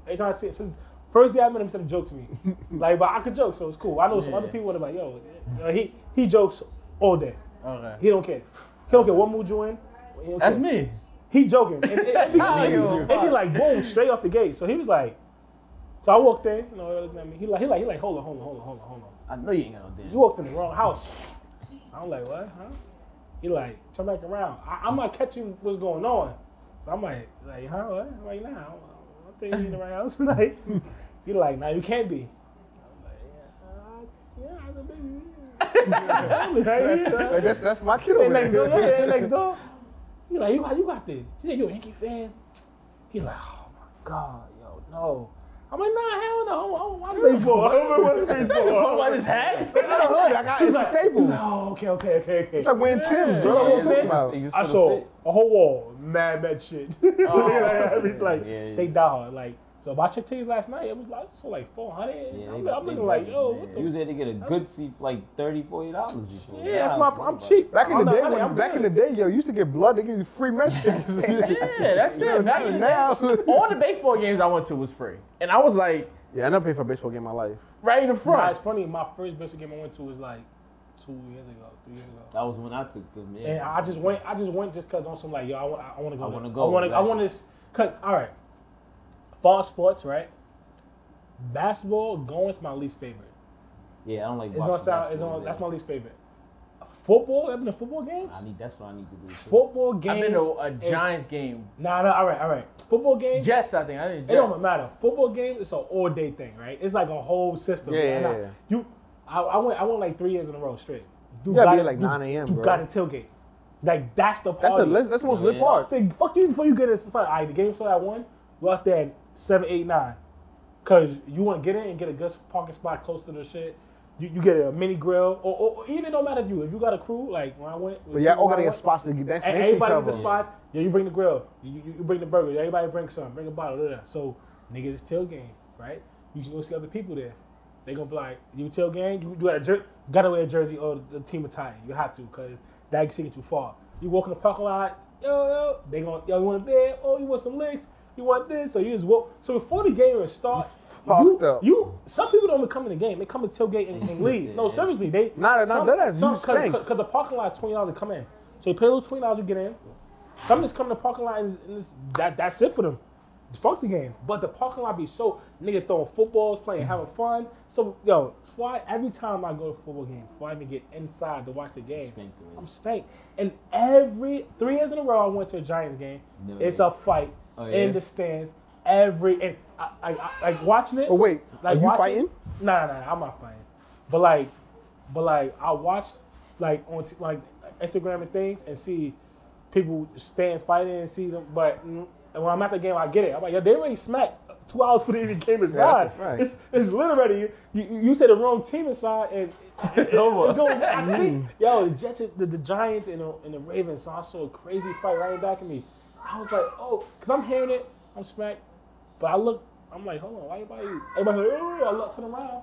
every time I see it, first day I met him, he said a joke to me. Like, but I could joke, so it's cool. I know some other people that are like, yo, he jokes all day. Okay. He don't care. He don't care what mood you in. He don't That's care. me. He joking. It'd be like boom, straight off the gate. So he was like, so I walked in, you know, he looked at me. He like, hold on. I know you ain't got no damn. You walked in the wrong house. I'm like, what? Huh? He like, turn back around. I'm not catching what's going on. So I'm like, huh? What? I'm like, nah, I think you in the right house. Like, he like, nah, you can't be. I'm like, yeah, I baby. Like, that's my kid over Hey, next door, there. yeah, next door. He like, you got this. He like, you a Yankee fan? He like, oh my God, yo, no. I'm like, nah, hell no. I don't watch baseball. I don't watch baseball. What is that? In the hood, I got it's a staple. No, okay. It's like wearing Tim's. Yeah, Bro. What yeah, I'm talking about? He just I for the saw fit. a whole wall, mad shit. Like, yeah. they die hard. Like, so my chick teams last night, it was like, so like 400. Yeah, I'm looking like, yo, what the? You was able to get a good seat for like $30, $40 before. Yeah, that's I'm cheap. Back in the day, I'm back in the good. day, yo, you used to get blood. They give you free messages. Yeah, that's it. Back in the now. day, all the baseball games I went to was free, and I was like Yeah, I never paid for a baseball game in my life. right in the Nah, front. it's funny. My first baseball game I went to was like 3 years ago. That was when I took them. Yeah. And I just went just cause on some like, yo, I want to go. I wanna there. go, I want this. Cause all right, fall sports, right? Basketball, going's my least favorite. Yeah, I don't like It's watching on sound. It's basketball, on. That's yeah. my least favorite. Football. I've been to football games. That's what I need to do. Too. Football games. I've been to a is- Giants game. Nah, all right. Football games. Jets, I think. I think It Jets. don't matter. Football games. It's an all day thing, right? It's like a whole system. Yeah, And yeah. I went like 3 years in a row straight. You gotta be at like 9 a.m., You bro. got to tailgate. Like that's the That's party. that's the most lit Yeah. part. Fuck you before you get in society. All right, the game started at 1. Go out there at 7, 8, 9. Cause you want to get in and get a good parking spot close to the shit. You get a mini grill, or even no matter if you got a crew. Like when I went, But yeah, all gotta get spots to get and next to each everybody get other. the spots. Yeah, you bring the grill. You bring the burgers. Everybody bring some. Bring a bottle. So niggas is tailgating, right? You gonna see other people there. They gonna be like, you tailgating. You gotta wear a jersey or the team attire. You have to, cause that can get you far. You walk in the parking lot. Yo, they gonna you want a beer? Oh, you want some licks? You want this? So you just walk. So before the game even starts, Fucked up. some people don't even come in the game. They come to tailgate and leave. No, seriously, they Nah, that ass, you spanked. because the parking lot is $20 to come in. So you pay a little $20 to get in. Some just come to the parking lot and that's it for them. Fuck the game. But the parking lot be so niggas throwing footballs, playing, having fun. So yo, every time I go to a football game, before I even get inside to watch the game, Spanked already. I'm spanked. And every 3 years in a row I went to a Giants game. No, It's yeah. a fight Oh, in yeah? the stands. And I like watching it. Oh wait, Like are you watching- fighting? Nah, I'm not fighting. But like I watched like on like Instagram and things and see people stands fighting and see them. But when I'm at the game, I get it. I'm like, yo, they already smacked 2 hours before they even came inside. that's a fact. It's literally you say the wrong team inside and it's over. It's going, I see, yo, the Jets, the Giants and the Ravens. So I saw a crazy fight right back at me. I was like, oh, because I'm hearing it, I'm smacked. But I'm like, hold on, why everybody like, oh, I look, turn around.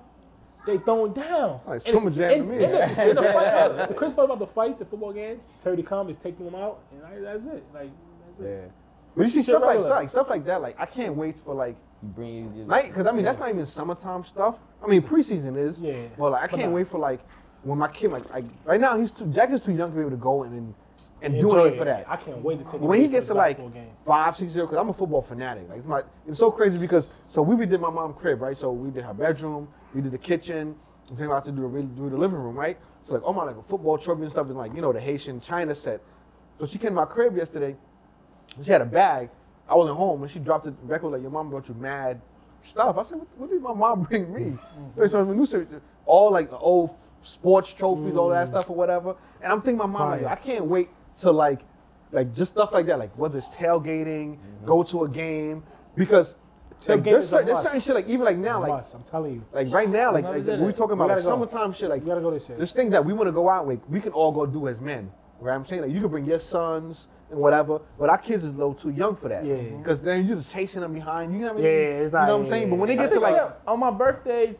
They throwing down. Like Summer Jam to me. In the fight, the crazy part about the fights at football games, Terry come is taking them out, and that's it. Like, that's it. Yeah. But you see Shit stuff like that. Like I can't wait for like You bring your night because I mean that's not even summertime stuff. I mean preseason is. Yeah. But like I But can't nah. wait for like when my kid like right now Jack is too young to be able to go and do Enjoy anything it. for that. I can't wait to take When him he gets the to like basketball game. 5, 6 years, because I'm a football fanatic. Like it's so crazy because we redid my mom's crib, right? So we did her bedroom, we did the kitchen, we came out to do the living room, right? So like like a football trophy and stuff, and like the Haitian China set. So she came to my crib yesterday. She had a bag. I wasn't home, and she dropped it. Rebecca was like, "Your mom brought you mad stuff." I said, "What did my mom bring me?" So all like the old sports trophies, all that stuff or whatever. And I'm thinking, my mom, like, I can't wait till like like just stuff like that, like whether it's tailgating, go to a game, because like, Tailgate there's is a certain must. shit like even like now, like I'm telling you. right now, like, never like did we it. talking We about like gotta go. summertime shit, like You gotta go this shit. there's things that we want to go out with. We can all go do as men. Right? I'm saying like you can bring your sons and whatever, but our kids is a little too young for that. Yeah. Because then you're just chasing them behind. You know what I mean? Yeah, You it's know not- what I'm saying? But when they yeah. get to like, on my birthday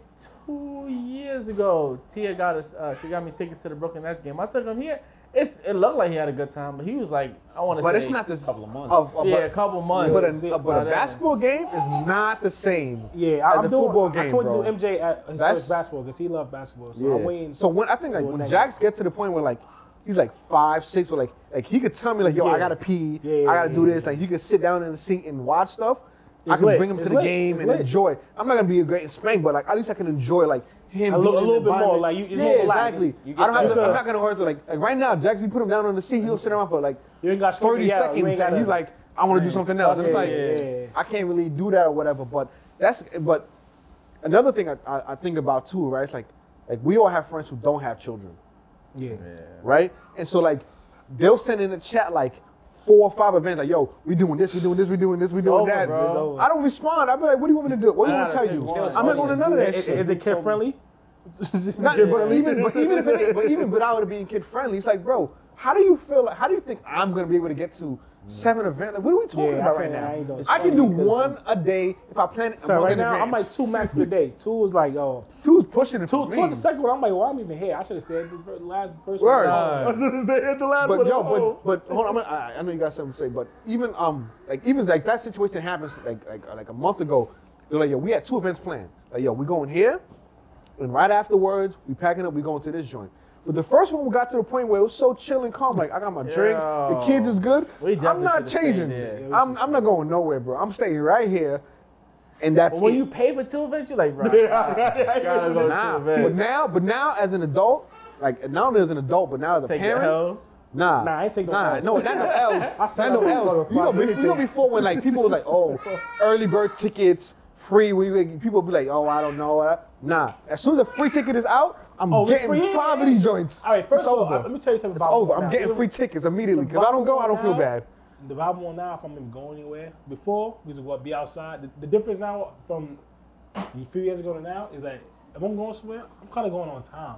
2 years ago, Tia got us. She got me tickets to the Brooklyn Nets game. I took him here. It looked like he had a good time, but he was like, I want to say. but it's not this couple of months. a couple months. But a By then. basketball game is not the same. Yeah, as I'm a doing, football I game, couldn't bro. do MJ at his That's- first basketball because he loved basketball. So I'm waiting. So when I think like for when that Jax gets to the point where like he's like 5, 6, or like he could tell me like, yo, I Yeah. gotta pee, Yeah, I gotta do yeah, this. Like you could sit down in the seat and watch stuff. I It's can lit. bring him to It's the lit. game It's and lit. enjoy. I'm not gonna be a great spank, but like at least I can enjoy like him A being little in the bit more, environment. like, it's yeah, more relaxed. exactly. You I don't have get to. that. I'm not gonna hurt like right now. Jax, you put him down on the seat, he'll sit around for like You ain't got 30 yell. You seconds, ain't gotta- and he's like, I want to do something else. It's Yeah, like yeah. I can't really do that or whatever. But another thing I think about too, right? It's like we all have friends who don't have children, Yeah. right? And so like they'll send in a chat like 4 or 5 events, like, yo, we doing this, we doing this, we doing this, we doing over, that. bro. It's over. I don't respond. I be like, what do you want me to do? What do you want to tell you? You know what's I'm not funny? going to none of that Is shit. it kid friendly? Not, but even if it ain't, but even without it being kid friendly, it's like, bro, how do you feel? How do you think I'm gonna be able to get to 7 events? Like, what are we talking Yeah, about I right can't- now? I ain't doing I can do because- 1 a day if I plan it. a So month right in now, I'm like advance. 2 max per day. 2 is like, oh. 2's pushing it Two, for two at me. the second one, I'm like, well, I'm even here. I should have stayed at the last first Word. one. I should have stayed at the last one. But yo, Oh. but hold on, I know you got something to say, but even like that situation happens like a month ago. They're like, yo, we had 2 events planned. Like, yo, we going here, and right afterwards, we packing up, we going to this joint. But the first one we got to the point where it was so chill and calm. Like I got my drinks, the kids is good. We I'm definitely not should've stayed changing. there. I'm not going nowhere, bro. I'm staying right here, and that's But when it. you pay for 2 events, you're like, bro, I gotta go to Nah, 2 events. but now as an adult, like not only as an adult, but now as a Take the parent. L. Nah, Nah, I ain't take no nah, L's. no, not no L's. I said Not no I L's. wouldn't You know, fuck anything. before when like people was like, oh, early bird tickets free. People be like, oh, I don't know. Nah, as soon as the free ticket is out, I'm Oh, it's getting free? 5 of these joints. All right, first It's of all, over. let me tell you something It's about over. Baltimore I'm now. getting Even- free tickets immediately the because if I don't go, I don't feel Baltimore bad. The Baltimore now, if I'm even going anywhere, before, we used to be outside. The difference now from a few years ago to now is that if I'm going somewhere, I'm kind of going on time.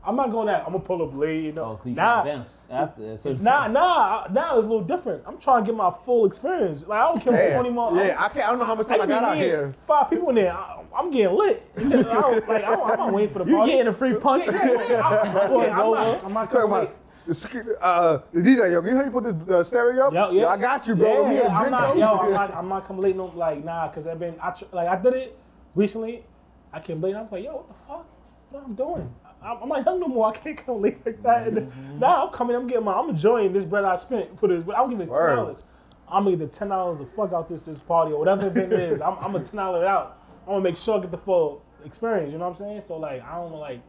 I'm not going that, I'm going to pull up late, you know. Oh, cause you Nah, advance after. So now it's a little different. I'm trying to get my full experience. Like, I don't care what Yeah, 20 more. yeah. I don't know how much time I got out here. 5 people in there. I'm getting lit. I'm not waiting for the You party. getting a free punch? I'm not Talking coming about late. the DJ, yo, you help me put the stereo up? Yo, I got you, bro. Let me get a I'm drink, not, though. I'm not coming late. No, like, nah, cause I did it recently. I came late. I was like, yo, what the fuck? What I'm doing? I'm not young no more. I can't come late like that. And then, now I'm coming. I'm enjoying this bread I spent for this. But I'm giving Word. $10. I'm gonna get the $10 to fuck out this party or whatever event it is. I'm gonna $10 it out. I want to make sure I get the full experience. You know what I'm saying? So like, I don't know, like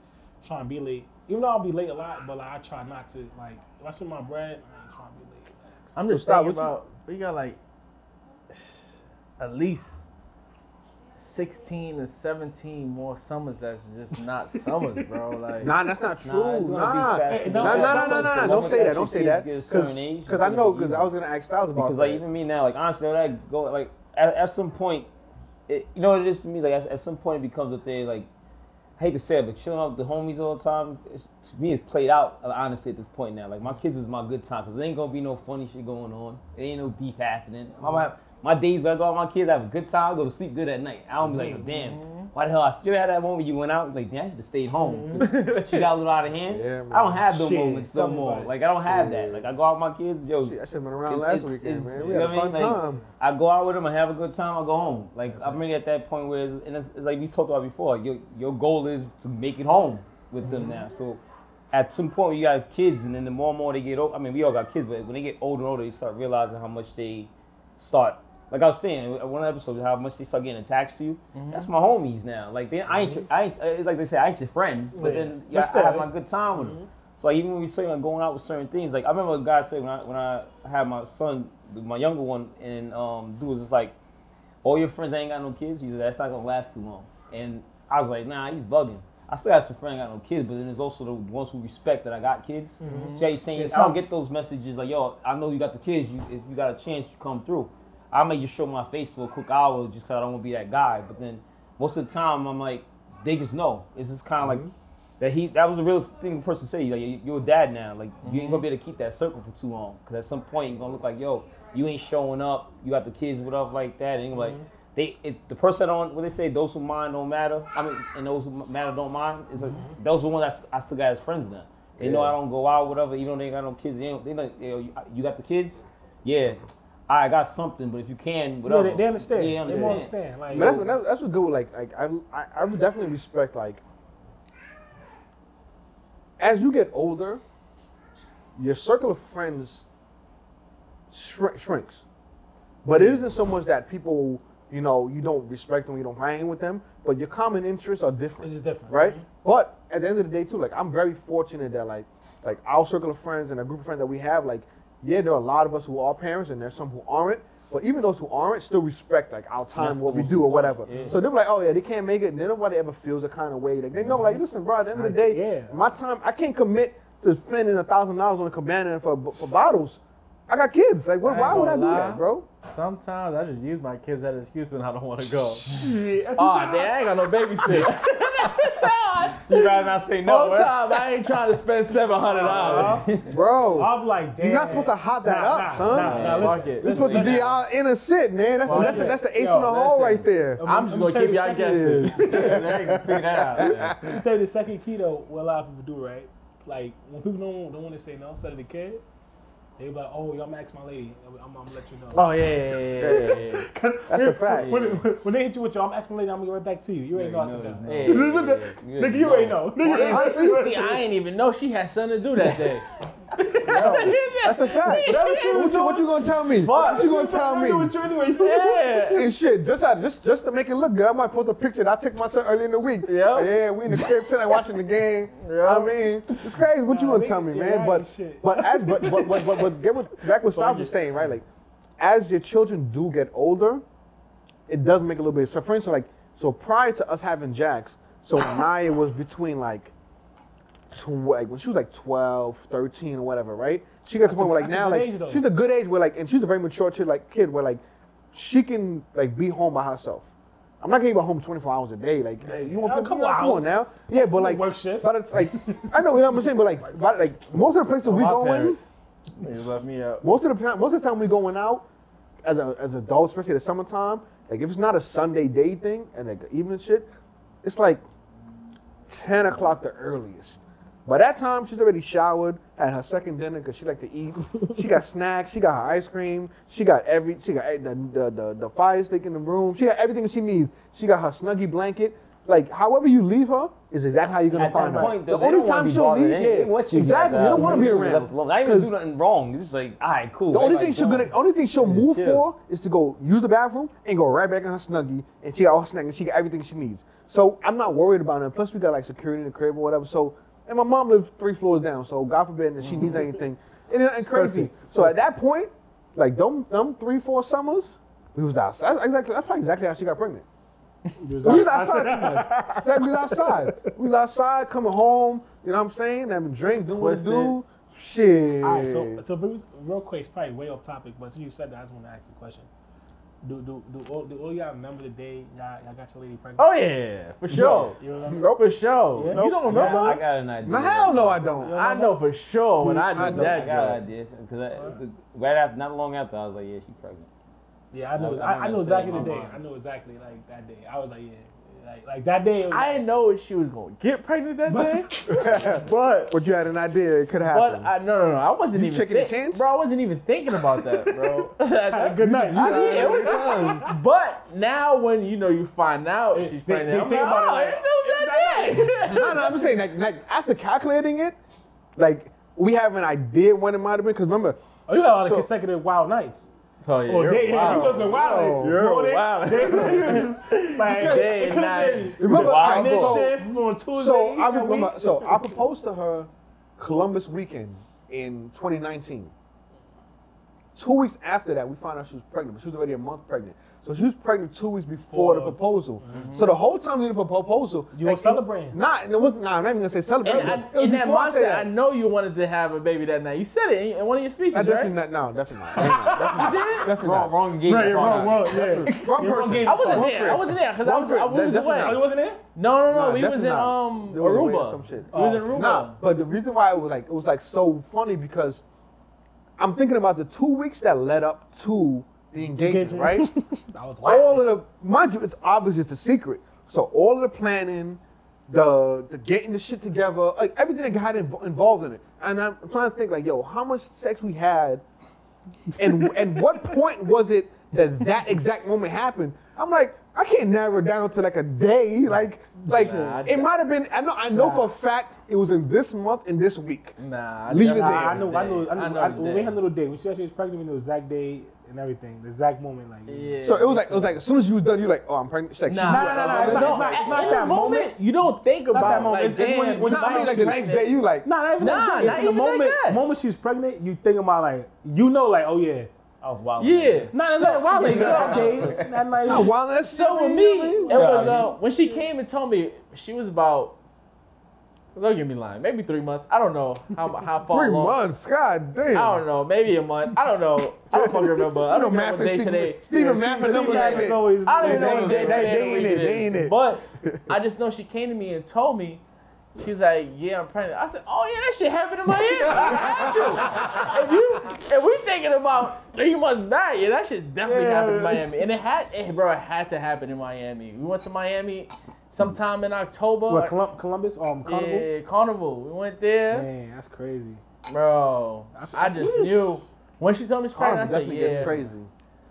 trying to be late. Even though I'll be late a lot, but like I try not to. Like if I spend my bread, I ain't trying to be late. I'm just stop, thinking what you- about, we got like at least 16 to 17 more summers that's just not summers, bro. Like, Nah, that's not true. Nah, it's gonna be Nah. faster. no, Nah. Don't say that. Don't say that. Get a certain age, Because I know. Because I was gonna ask Styles about Because that. like even me now, like honestly, when I go like at some point, you know what it is for me. Like at some point, it becomes a thing. Like I hate to say it, but chilling out with the homies all the time, to me, it's played out. Honestly, at this point now, like my kids is my good time because there ain't gonna be no funny shit going on. There ain't no beef happening. My days where I go out with my kids, I have a good time, I go to sleep good at night. I don't be like, oh, damn, why the hell I still had that moment you went out? Like, damn, I should have stayed home. She got a little out of hand. Yeah, man. I don't have those Shit, moments no tell me more. about it. Like, I don't have that. Like, I go out with my kids, yo. Shit, I should have been around last weekend, man. We you had know a what fun I mean? Like, time. I go out with them, I have a good time, I go home. Like, I'm really at that point where, it's like we talked about before, your goal is to make it home with them now. So, at some point, you got kids, and then the more and more they get old, I mean, we all got kids, but when they get older and older, they start realizing how much they start. Like I was saying, one episode, how much they start getting attached to you. That's my homies now. Like I ain't like they say, I ain't your friend, but then But I still, have my good time with them. So like, even when we say like going out with certain things, like I remember a guy said when I had my son, my younger one, and dude was just like, all your friends ain't got no kids. He said that's not gonna last too long. And I was like, nah, he's bugging. I still have some friends that got no kids, but then there's also the ones who respect that I got kids. Mm-hmm. See how you're saying? I don't get those messages like, yo, I know you got the kids. If you got a chance, you come through. I may just show my face for a quick hour just because I don't want to be that guy. But then most of the time, I'm like, they just know. It's just kind of like that was the real thing the person say. Like, you're a dad now. Like, you ain't going to be able to keep that circle for too long. Because at some point, you're going to look like, yo, you ain't showing up. You got the kids, whatever like that. And like, if the person don't, what they say, those who mind don't matter. I mean, and those who matter don't mind. It's like, those are the ones I still got as friends now. They know I don't go out, whatever, even though they ain't got no kids. They know, you got the kids? Yeah. I got something, but if you can, whatever. They understand. Yeah, They understand. Like, But that's what good. Like I would definitely respect like as you get older, your circle of friends shrinks. But it isn't so much that people, you don't respect them, you don't hang with them, but your common interests are different. it's just different, Right? But at the end of the day too, like I'm very fortunate that like our circle of friends and a group of friends that we have, like, yeah, there are a lot of us who are parents and there's some who aren't, but even those who aren't still respect like our time, That's what the we most do or important, whatever. yeah. So they're like, oh yeah, they can't make it, and then nobody ever feels a kind of way. Like they know, like, listen, bro, at the end of the day, my time, I can't commit to spending $1,000 on a cabana for bottles. I got kids. Like, why would I do that, bro? Sometimes I just use my kids as an excuse when I don't want to go. Oh, damn, I ain't got no babysitter. You rather not say no. Whole time I ain't trying to spend $700. Bro, I'm like, damn. you're not supposed to hot that up, son. Fuck it. You're supposed to be our inner shit, man. That's the ace in the hole right there. I'm just gonna keep y'all guessing. Figure that out. Let me tell you the second key though, what a lot of people do, right? Like when people don't want to say no instead of the kid, they be like, oh, y'all ask my lady. I'm gonna let you know. Oh yeah. That's a fact. When they hit you with your, I'm asking my lady, I'm gonna get right back to you. You ain't know I said that. Yeah. Nigga, you ain't know. Nigga, See, I ain't even know she had something to do that day. That's a fact. What you gonna tell me? What you gonna tell me? Yeah. And shit, just to make it look good, I might post a picture that I took my son early in the week. Yeah. Yeah, we in the crib tonight watching the game. I mean, it's crazy. What you gonna tell me, man? But back what Styles was saying, right? Like, as your children do get older, it does make a little bit. So for instance, so prior to us having Jax, so Naya was between when she was like 12, 13 or whatever, right? She got to the point where like now, like she's a good age where like, and she's a very mature kid where like she can like be home by herself. I'm not getting about home 24 hours a day. Like, hey, you want to come on now? Yeah, but like, work shift. But it's like, I know, you know what I'm saying, but like most of the places we going, They left me out. most of the time we going out as adults, especially the summertime. Like if it's not a Sunday day thing and like evening shit, it's like 10 o'clock the earliest. By that time, she's already showered, had her second dinner because she like to eat. She got snacks, she got her ice cream, she got the fire stick in the room. She got everything she needs. She got her Snuggie blanket. Like, however you leave her is exactly how you're gonna find her. The only time she'll leave, exactly. You don't want to be around. Left alone. I didn't even do nothing wrong. It's just like, all right, cool. The only thing she'll move for is to go use the bathroom and go right back in her Snuggie, and she got all her snacks and she got everything she needs. So I'm not worried about her. Plus we got like security in the crib or whatever. So, and my mom lives 3 floors down. So God forbid that she needs anything. And crazy. So at that point, like them 3-4 summers, we was outside. That's probably exactly how she got pregnant. We was outside too much. Exactly, we was outside. We was outside, coming home, you know what I'm saying? Having a drink, doing what to do. Shit. All right, so real quick, it's probably way off topic, but since you said that, I just want to ask a question. Do all y'all remember the day y'all got your lady pregnant? Oh yeah, for sure. You remember? Nope. For sure. Nope. You don't remember? I got an idea. No, hell no, I don't. I know for sure when I did I that got job. an idea. Because right after, not long after, I was like, yeah, she's pregnant. Yeah, I know. I I know exactly the my day. mind. I know exactly like that day. I was like, yeah, like that day. It was I didn't know she was gonna get pregnant that day, But you had an idea it could happen. no, I wasn't even taking a chance? bro. I wasn't even thinking about that, bro. Good night. It was fun. But now when you find out she's pregnant, I'm think like, about oh, it it feels that day. No, I'm saying like after calculating it, like we have an idea when it might have been. Because remember, Oh, you had a lot of So- consecutive wild nights. Oh yeah, Oh, you're day, wild. you wasn't wild. You're wild. Day and night. remember, Wow. I This go- shit on Tuesday. So I remember. So I proposed to her Columbus weekend in 2019. 2 weeks after that, we found out she was pregnant, but she was already a month pregnant. So she was pregnant 2 weeks before the proposal. So the whole time leading up to the proposal, You were celebrating. It wasn't. Nah, I'm not even gonna say celebrating. And It was in that before I said mindset, I know you wanted to have a baby that night. You said it in one of your speeches, I right? definitely not. No, definitely not. Definitely not. Wrong engagement. Wrong, yeah. Wrong person. I wasn't there. I wasn't there because we was Definitely away. not. Oh, you wasn't there? No. Nah, We was definitely in not. There was a way or Aruba. some shit. We was in Aruba. Nah, but the reason why it was like so funny because I'm thinking about the 2 weeks that led up to the engagement, right? That was wild. All of the, mind you, it's obvious it's a secret. So all of the planning, the getting the shit together, like everything that got involved in it. And I'm trying to think like, yo, how much sex we had, and what point was it that exact moment happened? I'm like, I can't narrow it down to like a day. Like it might have been. I know for a fact it was in this month and this week. Nah, Leave it definitely there. I knew. the When we day. had a little day, when she said she was pregnant, we knew the exact day and everything, the exact moment. Like, Yeah. So it was like as soon as you was done, you're like, oh, I'm pregnant. She's like, Nah, Nah, it's not in that the moment. you don't think about that moment. like, It's when- damn, when No, I mean like the next day, you like, Nah, not even Nah, that day. not In the even like moment, that. moment she's pregnant, you think about like, you know, like, oh yeah. I was wild. Yeah. Nah, that's wild. Like, that day, that night. nah, while that's So with me, it was when she came and told me she was about. Don't get me lying. Maybe 3 months. I don't know how far 3 along. months. God damn. I don't know. Maybe a month. I don't know. I don't fucking remember. I don't remember what day today. Stephen math and numbers Yeah, ain't it. always- I don't even know They what ain't it. They ain't it. But I just know she came to me and told me. She's like, yeah, I'm pregnant. I said, oh yeah, that shit happened in Miami. It had to. If we thinking about 3 months back, yeah, that shit definitely happened in Miami. And it had to happen in Miami. We went to Miami sometime in October. What, Columbus? Carnival? Yeah, Carnival. We went there. Man, that's crazy. Bro, I just knew. When she told me she's pregnant, I said, Definitely yeah. gets crazy.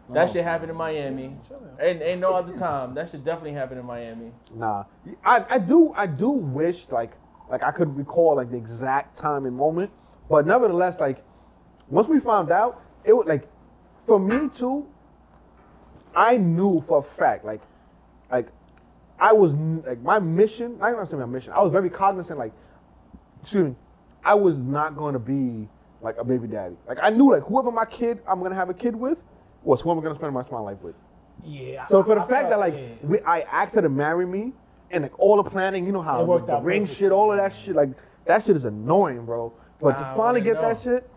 That shit happened in Miami. Ain't no other time. That shit definitely happened in Miami. Nah, I do wish like I could recall like the exact time and moment, but nevertheless, like once we found out, it was like for me too. I knew for a fact, like I was like my mission. I don't want to say my mission. I was very cognizant, like, excuse me, I was not going to be like a baby daddy. Like I knew like whoever I'm gonna have a kid with was who I'm gonna spend my life with. Yeah. So for the I fact that felt- like yeah. I asked her to marry me, and like all the planning, you know how It worked the out ring perfect. shit, all of that shit, like that shit is annoying, bro. But to Nah, finally I get know. that shit,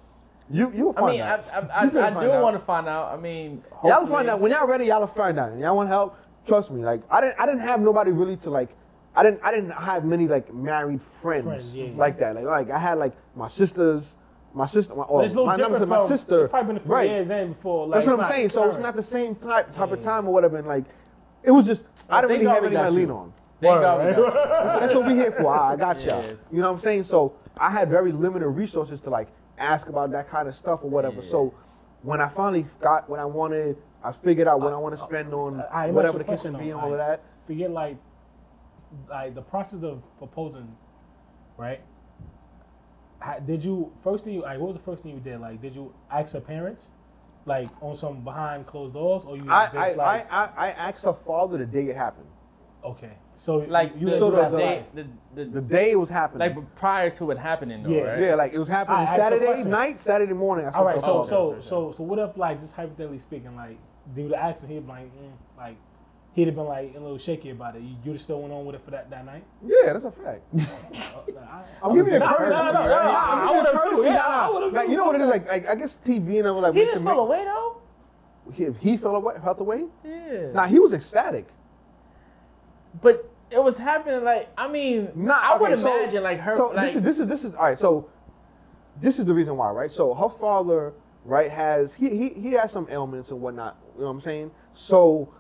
you'll I find mean, out. I You finna do find out. want to find out. I mean, Y'all hopefully- find out when y'all ready. Y'all find out. And y'all want help? Trust me. Like I didn't have nobody really to like. I didn't have many like married friends Yeah. like that. Like I had like my sisters, my But it's a little my numbers different and my from- sister. It's probably been a few Right. years in before. Like, That's what it's I'm not saying. So it's current. not the same type of time or whatever. And like, it was just I didn't Thank really God have we anybody got to lean you. on. Thank Word, God we right? got you. That's what we here for. I got y'all. Yeah. You know what I'm saying? So I had very limited resources to like ask about that kind of stuff or whatever. Yeah. So when I finally got what I wanted, I figured out what I want to spend on I whatever the question case may though, be and all of like, that. Forget like the process of proposing, right? Did you first thing? Like, what was the first thing you did? Like, did you ask her parents, like on some behind closed doors, or you? just, like, I asked her father the day it happened. okay, so Like you the, So the, the- day, The the day it was happening. like prior to it happening though, Yeah. right? yeah, like it was happening I asked her Saturday question. night, Saturday morning. I all right, spoke to her so father. so what if like just hypothetically speaking, like dude asked and he'd be like he'd have been like a little shaky about it. You'd have still went on with it for that night. Yeah, that's a fact. I'm giving you a No, courtesy. no, no, right? no, I'm I giving you a would've too, courtesy. yeah, Nah, I would've like too. you know what it is? Like I guess TV and all like He makes didn't it feel away though. he felt away. Yeah. Nah, he was ecstatic. But it was happening like I mean, Nah, I would okay, so- imagine like her. So like, this is all right. So this is the reason why, right? So her father, right, has he has some ailments and whatnot. You know what I'm saying? So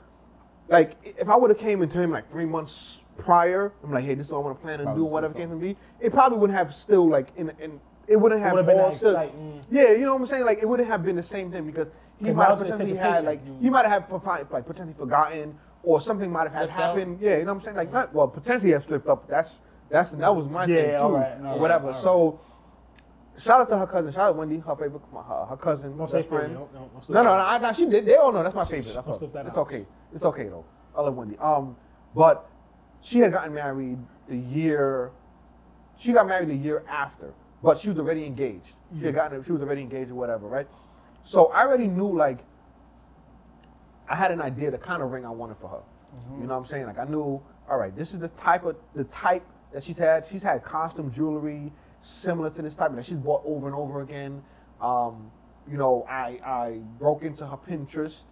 like if I would have came into him like 3 months prior, I'm like, hey, this is what I want to plan and do, whatever case may be. It probably wouldn't have still like in it wouldn't have would've been all that still. exciting. Yeah, you know what I'm saying? Like it wouldn't have been the same thing because he Because might now have it's potentially had like anticipation. he might have like potentially forgotten or something might have had Slipped out. happened. Yeah, you know what I'm saying? Like not well potentially have slipped up. That was my thing Yeah, too. all right, or whatever. So shout out to her cousin. Shout out Wendy, her favorite, her cousin, Don't say best friend. friend. No, she did. They all know that's my favorite. That's Don't slip that it's out. okay. It's okay though. I love Wendy. But she had gotten married She got married the year after, but she was already engaged. She was already engaged or whatever, right? So I already knew, like, I had an idea the kind of ring I wanted for her. You know what I'm saying? Like, I knew, all right, this is the type that she's had. She's had costume jewelry similar to this type that she's bought over and over again. You know, I broke into her Pinterest.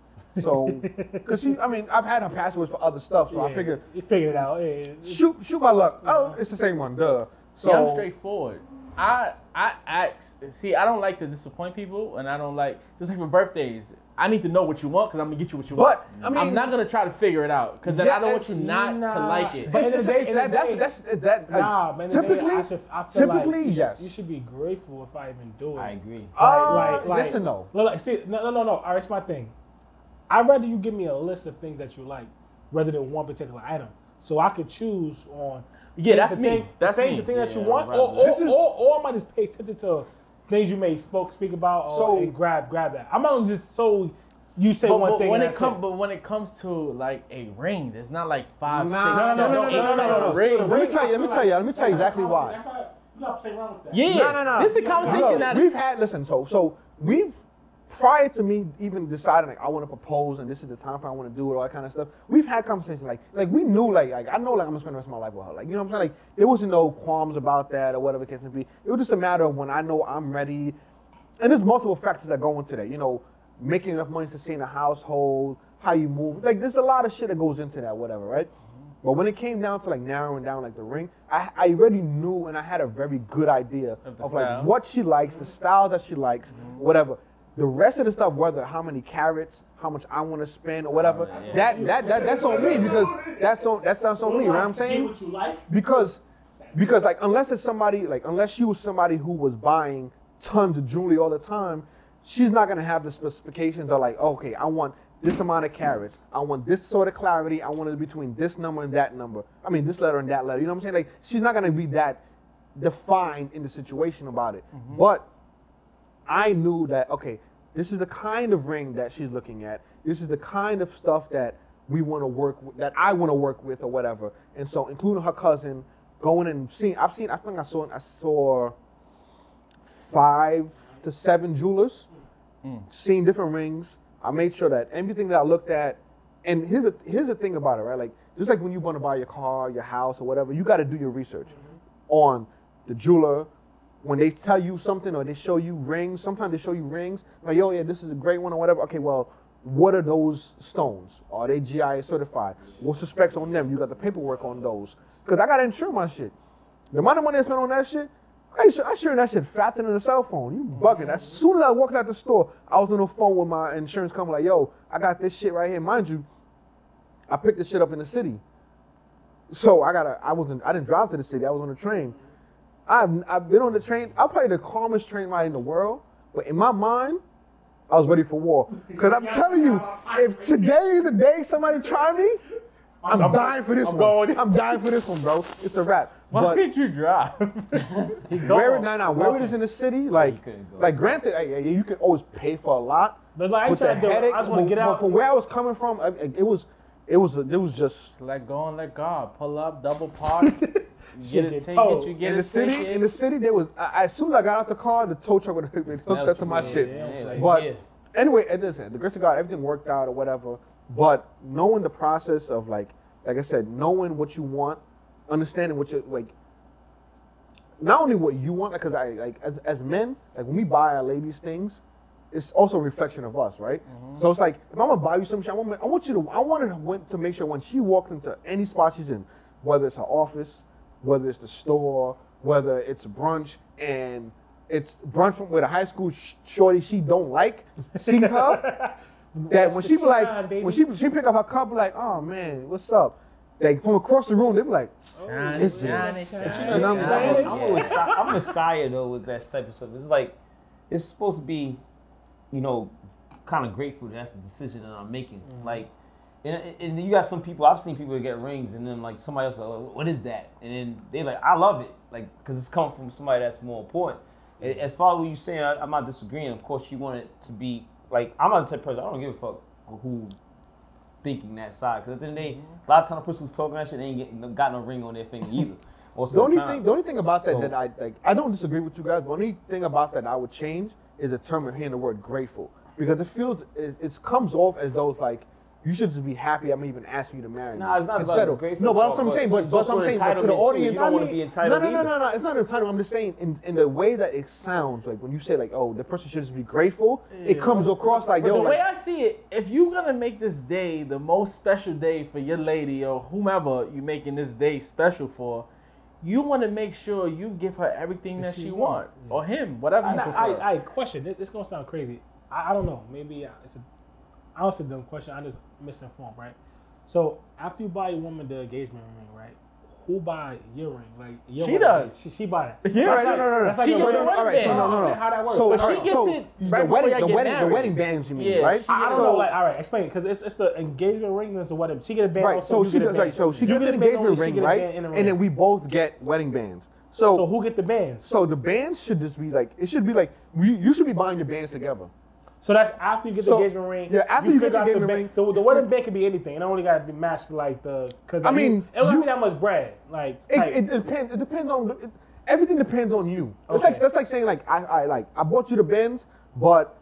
So, because I've had her passwords for other stuff, so I figured. You figured it out. Yeah. Shoot my luck. Oh, it's the same one, duh. So, yeah, I'm straightforward. I ask. See, I don't like to disappoint people, and I don't like, just like for birthdays, I need to know what you want because I'm gonna get you what you want. But, I mean, I'm not gonna try to figure it out because then I don't want you not to like it. But typically, yes. You should be grateful if I even do it. I agree. Listen though. Look, see, no. All right, it's my thing. I'd rather you give me a list of things that you like rather than one particular item, so I could choose on. Yeah, that's the me. thing, That's the thing, me. the thing that you Yeah, want, I'd rather or I might just pay attention to things you may speak about, or and grab that. I'm not just so you say one But thing. when and when it comes to like a ring, there's not like 5, 6, No. 7, 8 rings. Let me tell you exactly why. You gotta play around with that. Yeah, No. This is a conversation Look, that we've had. Listen, so we've prior to me even deciding like I want to propose and this is the time frame I want to do it, all that kind of stuff. We've had conversations like we knew like I know like I'm gonna spend the rest of my life with her. Like, you know what I'm saying? Like, there wasn't no qualms about that or whatever the case may be. It was just a matter of when I know I'm ready. And there's multiple factors that go into that. You know, making enough money to sustain a household, how you move. Like, there's a lot of shit that goes into that, whatever, right? But when it came down to like narrowing down like the ring, I already knew and I had a very good idea of like what she likes, the style that she likes, whatever. The rest of the stuff, whether how many carats, how much I want to spend or whatever, that's on me because that's on me, you know what I'm saying? What you like? Because like unless she was somebody who was buying tons of jewelry all the time, she's not gonna have the specifications of like, okay, I want this amount of carats, I want this sort of clarity, I want it between this number and that number. I mean, this letter and that letter. You know what I'm saying? Like, she's not gonna be that defined in the situation about it. But I knew that, okay, this is the kind of ring that she's looking at. This is the kind of stuff that we want to work with, that I want to work with or whatever. And so, including her cousin, going and seeing, I think I saw 5 to 7 jewelers, seeing different rings. I made sure that everything that I looked at, and here's the thing about it, right? Like, just like when you want to buy your car, your house, or whatever, you got to do your research on the jeweler. When they tell you something or they show you rings, sometimes they show you rings, like, yo, yeah, this is a great one or whatever. Okay, well, what are those stones? Are they GIS certified? What's the specs on them? You got the paperwork on those. Because I got to insure my shit. The amount of money I spent on that shit, I sure that shit faster than a cell phone. You bugging. As soon as I walked out the store, I was on the phone with my insurance company like, yo, I got this shit right here. Mind you, I picked this shit up in the city. So I didn't drive to the city. I was on the train. I've been on the train. I'm probably the calmest train ride in the world. But in my mind, I was ready for war. Because I'm telling you, if today is the day somebody try me, I'm dying for this one. I'm dying for this one, bro. It's a wrap. Why did you drive? Where it is in the city, like granted, you can always pay for a lot. But like, with the headache, but from where I was coming from, it was just Let go and let God. Pull up, double park. Get a ticket. You get in a the city. ticket. In the city, there was as soon as I got out the car, the tow truck would have hooked up to my shit. But anyway, it doesn't. The grace of God, everything worked out or whatever. But knowing the process of like I said, knowing what you want, understanding what you like. Not only what you want, because as men, like when we buy our ladies things, it's also a reflection of us, right? So it's like if I'm gonna buy you some shit, I want her to make sure when she walks into any spot she's in, whether it's her office, whether it's the store, whether it's brunch, and it's brunch from with a high school shorty she don't like, sees her, that when she be like, when she pick up her cup, like, oh man, what's up? Like from across the room, they be like, this bitch. You know what I'm saying? I'm a sire though with that type of stuff. It's like, it's supposed to be, you know, kind of grateful that that's the decision that I'm making. Like, and you got some people, I've seen people that get rings and then like somebody else like, what is that? And then they like, I love it. Like, cause it's coming from somebody that's more important. As far as what you're saying, I'm not disagreeing. Of course you want it to be, like, I'm not the type of person, I don't give a fuck who thinking that side. Cause at the end of the day, a lot of times the person who's talking that shit, they ain't got no ring on their finger either. The only thing about that I don't disagree with you guys, but the only thing about that I would change is the term of hearing the word grateful. because it comes off as though it's like you should just be happy I'm even asking you to marry me. Nah, it's not and about settle. the grateful No, but part, I'm saying, but it's also I'm saying, but to the entitlement, too. audience, You don't wanna be entitled No, either. it's not entitled. I'm just saying in the way that it sounds, like when you say like, oh, the person should just be grateful, it comes across like, But yo, the like, way I see it, if you're gonna make this day the most special day for your lady or whomever you making this day special for, you want to make sure you give her everything that she want, or him, whatever you prefer. I question. This gonna sound crazy. I don't know. Maybe I don't say dumb question. I just misinformed, right? So after you buy your woman the engagement ring, right? Who buy your ring? Like your She woman, does. She buy that. Yeah. all right, no. That's like She a gets wedding- your all right, so wedding no. How that works? So, But all she right, gets so it the right wedding, before y'all get the married. wedding bands, you mean, Yeah, right? she I don't so, know. Like, all right, explain it, because it's the engagement ring. There's the wedding. She get a band. right. Also, So you she get a does. band. Right. So she You gets get the a band engagement only, she ring, get a right? band and a And then ring. we both get wedding bands. So who get the bands? So the bands should just be like, it should be like, you should be buying your bands together. So that's after you get the So, engagement ring. yeah, after you get figure the out engagement band- ring, the wedding band can be anything. It only got to be matched to like the. Cause I mean, it don't you- be that much bread. Like type. It depends. It depends on everything. Depends on you. It's Okay. like that's like saying like I bought you the Benz, but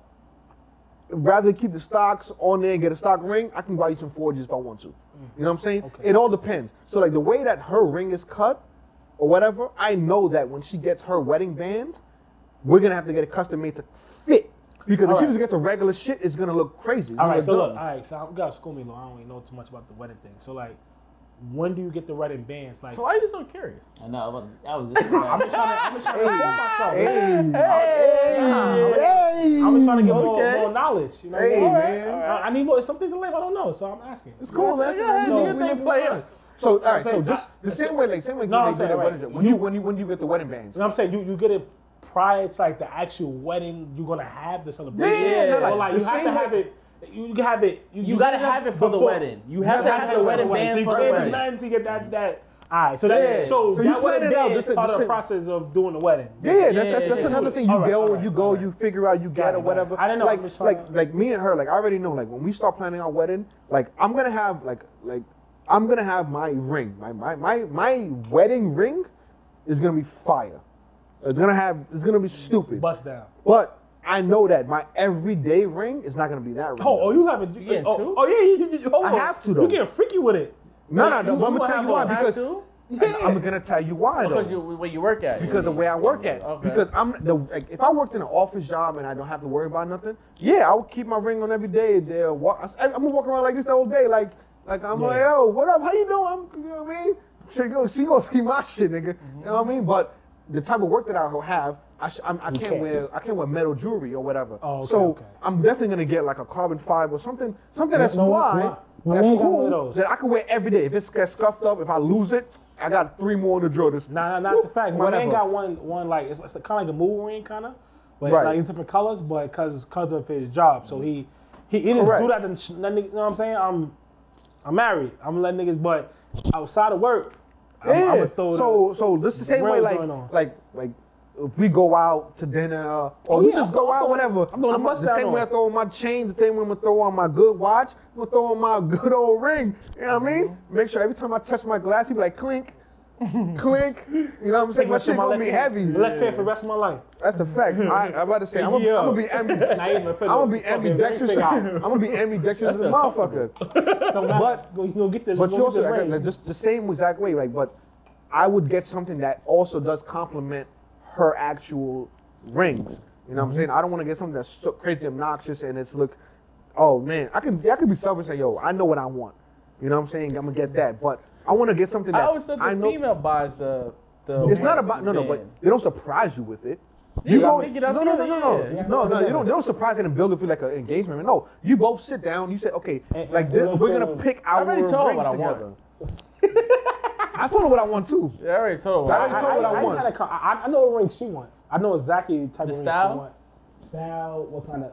rather than keep the stocks on there and get a stock ring, I can buy you some forges if I want to. You know what I'm saying? Okay. It all depends. So like the way that her ring is cut or whatever, I know that when she gets her wedding band, we're gonna have to get it custom made to fit. Because if All she right. just gets the regular shit, it's gonna look crazy. It's All gonna right, so look look, dumb. all right, so you gotta school me a little. I don't really know too much about the wedding thing. So like, when do you get the wedding bands? Like, So why are you so curious? I know. I was just I'm just trying to inform myself. Hey, I'm just trying to get Okay. more knowledge. You know, Hey, more. man. I need more. Some things in life I don't know, so I'm asking. It's cool, man. Yeah, So, nigga, they play it. So, all right. So, just the same way, like No, when I'm they saying, get a right. wedding, when you get the wedding bands. You know what I'm saying? You get it prior to like the actual wedding you're gonna have the celebration. Yeah, no, Or like the you have same to way- have it. You can have it. You gotta have it for the before. wedding. You have to have the wedding So band you for the can't do wedding. nothing to get that. All right, so Yeah. that so So you that plan wedding it out band just is to- part of just the to- process of doing the wedding. Yeah, that's Yeah. another thing. You All right, go, all right, you go, all right. you figure out, you get Got or it, whatever. got it. I didn't know, I'm just trying to- like me and her, like I already know, like when we start planning our wedding, like I'm gonna have I'm gonna have my ring, my wedding ring is gonna be fire. It's gonna be stupid. Bust down. But I know that my everyday ring is not gonna be that ring. Oh, you haven't. You getting two? Oh yeah, you hold I on. have to, though. You getting freaky with it. no, Like, no, you I'm gonna have tell you to why Have because to? I'm gonna tell you why Because though. where you work at. Because the way I work at, Okay. because if I worked in an office job and I don't have to worry about nothing, yeah, I would keep my ring on every day. I'm gonna walk around like this the whole day, like I'm like, yo, what up? How you doing? You know what I mean? She gonna see my shit, nigga. You know what I mean? But the type of work that I have, I can't wear metal jewelry or whatever. Oh, okay, so okay. I'm definitely gonna get like a carbon fiber or something that's no, fly, my that's man got one of cool, those. that I can wear every day. If it gets scuffed up, if I lose it, I got 3 more in the drawer. Nah, that's a fact. My man Whatever. got one like it's kind of like a mood ring, kind of, but Right. like it's different colors, but because of his job, so he didn't Correct. do that. And let niggas, you know what I'm saying? I'm married. I'm letting niggas, but outside of work, I'm gonna throw So this the same real way, like joint on. like if we go out to dinner or we yeah, just I'm go throwing- out, whatever. I'm throwing a the bust down same way I on. throw on my chain, the same way I'm gonna throw on my good watch, I'm gonna throw on my good old ring. You know what I mean? Make sure every time I touch my glass, he be like clink, clink. You know what I'm saying? My shit gonna be heavy. Left hand for the rest of my life. That's a fact. I'm about to say I'm gonna be Now you even put I'm gonna the be fucking ambidextrous. ring I'm finger out. gonna be ambidextrous as a motherfucker. Don't matter. But- go get this. But go you get also this ring. like, just the same exact way, like. But I would get something that also does complement her actual rings. You know what I'm saying? I don't want to get something that's so crazy obnoxious and it's look. Oh man, I can be selfish and say, yo, I know what I want. You know what I'm saying? I'm gonna get that, but I want to get something that I always thought the know. female buys the. It's not about no, band. but they don't surprise you with it. You gotta pick it up no, together, yeah. you don't. They don't surprise it and build it for like an engagement. No, you both sit down. You say, okay, like this, we're gonna pick I our already rings told her what I together. want. I told her what I want too. Yeah, I already told her. I already told her what I want. I know what ring she want. I know exactly the type The of ring style? she want. Style, what kind of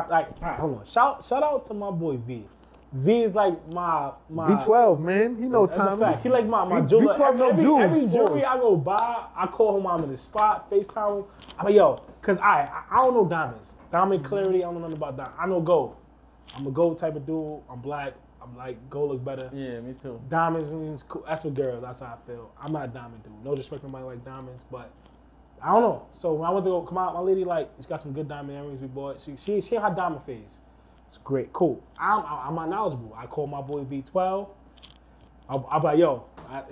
like? All right, hold on. Shout out to my boy V. V is like my V12, man. He know That's a time. fact. He like my V- jeweler. V12 no jewels, Every jewelry pause. I go buy, I call him. I'm in the spot, FaceTime him. I'm like, yo, cause I don't know diamonds. Diamond clarity, I don't know nothing about that. I know gold. I'm a gold type of dude. I'm black. I'm like gold look better. Yeah, me too. Diamonds is cool. That's what girls. That's how I feel. I'm not a diamond dude. No disrespect to nobody like diamonds, but I don't know. So when I went to go come out, my lady like she's got some good diamond earrings we bought. She in her diamond phase. It's great, cool. I'm not knowledgeable. I called my boy V12. I'm like,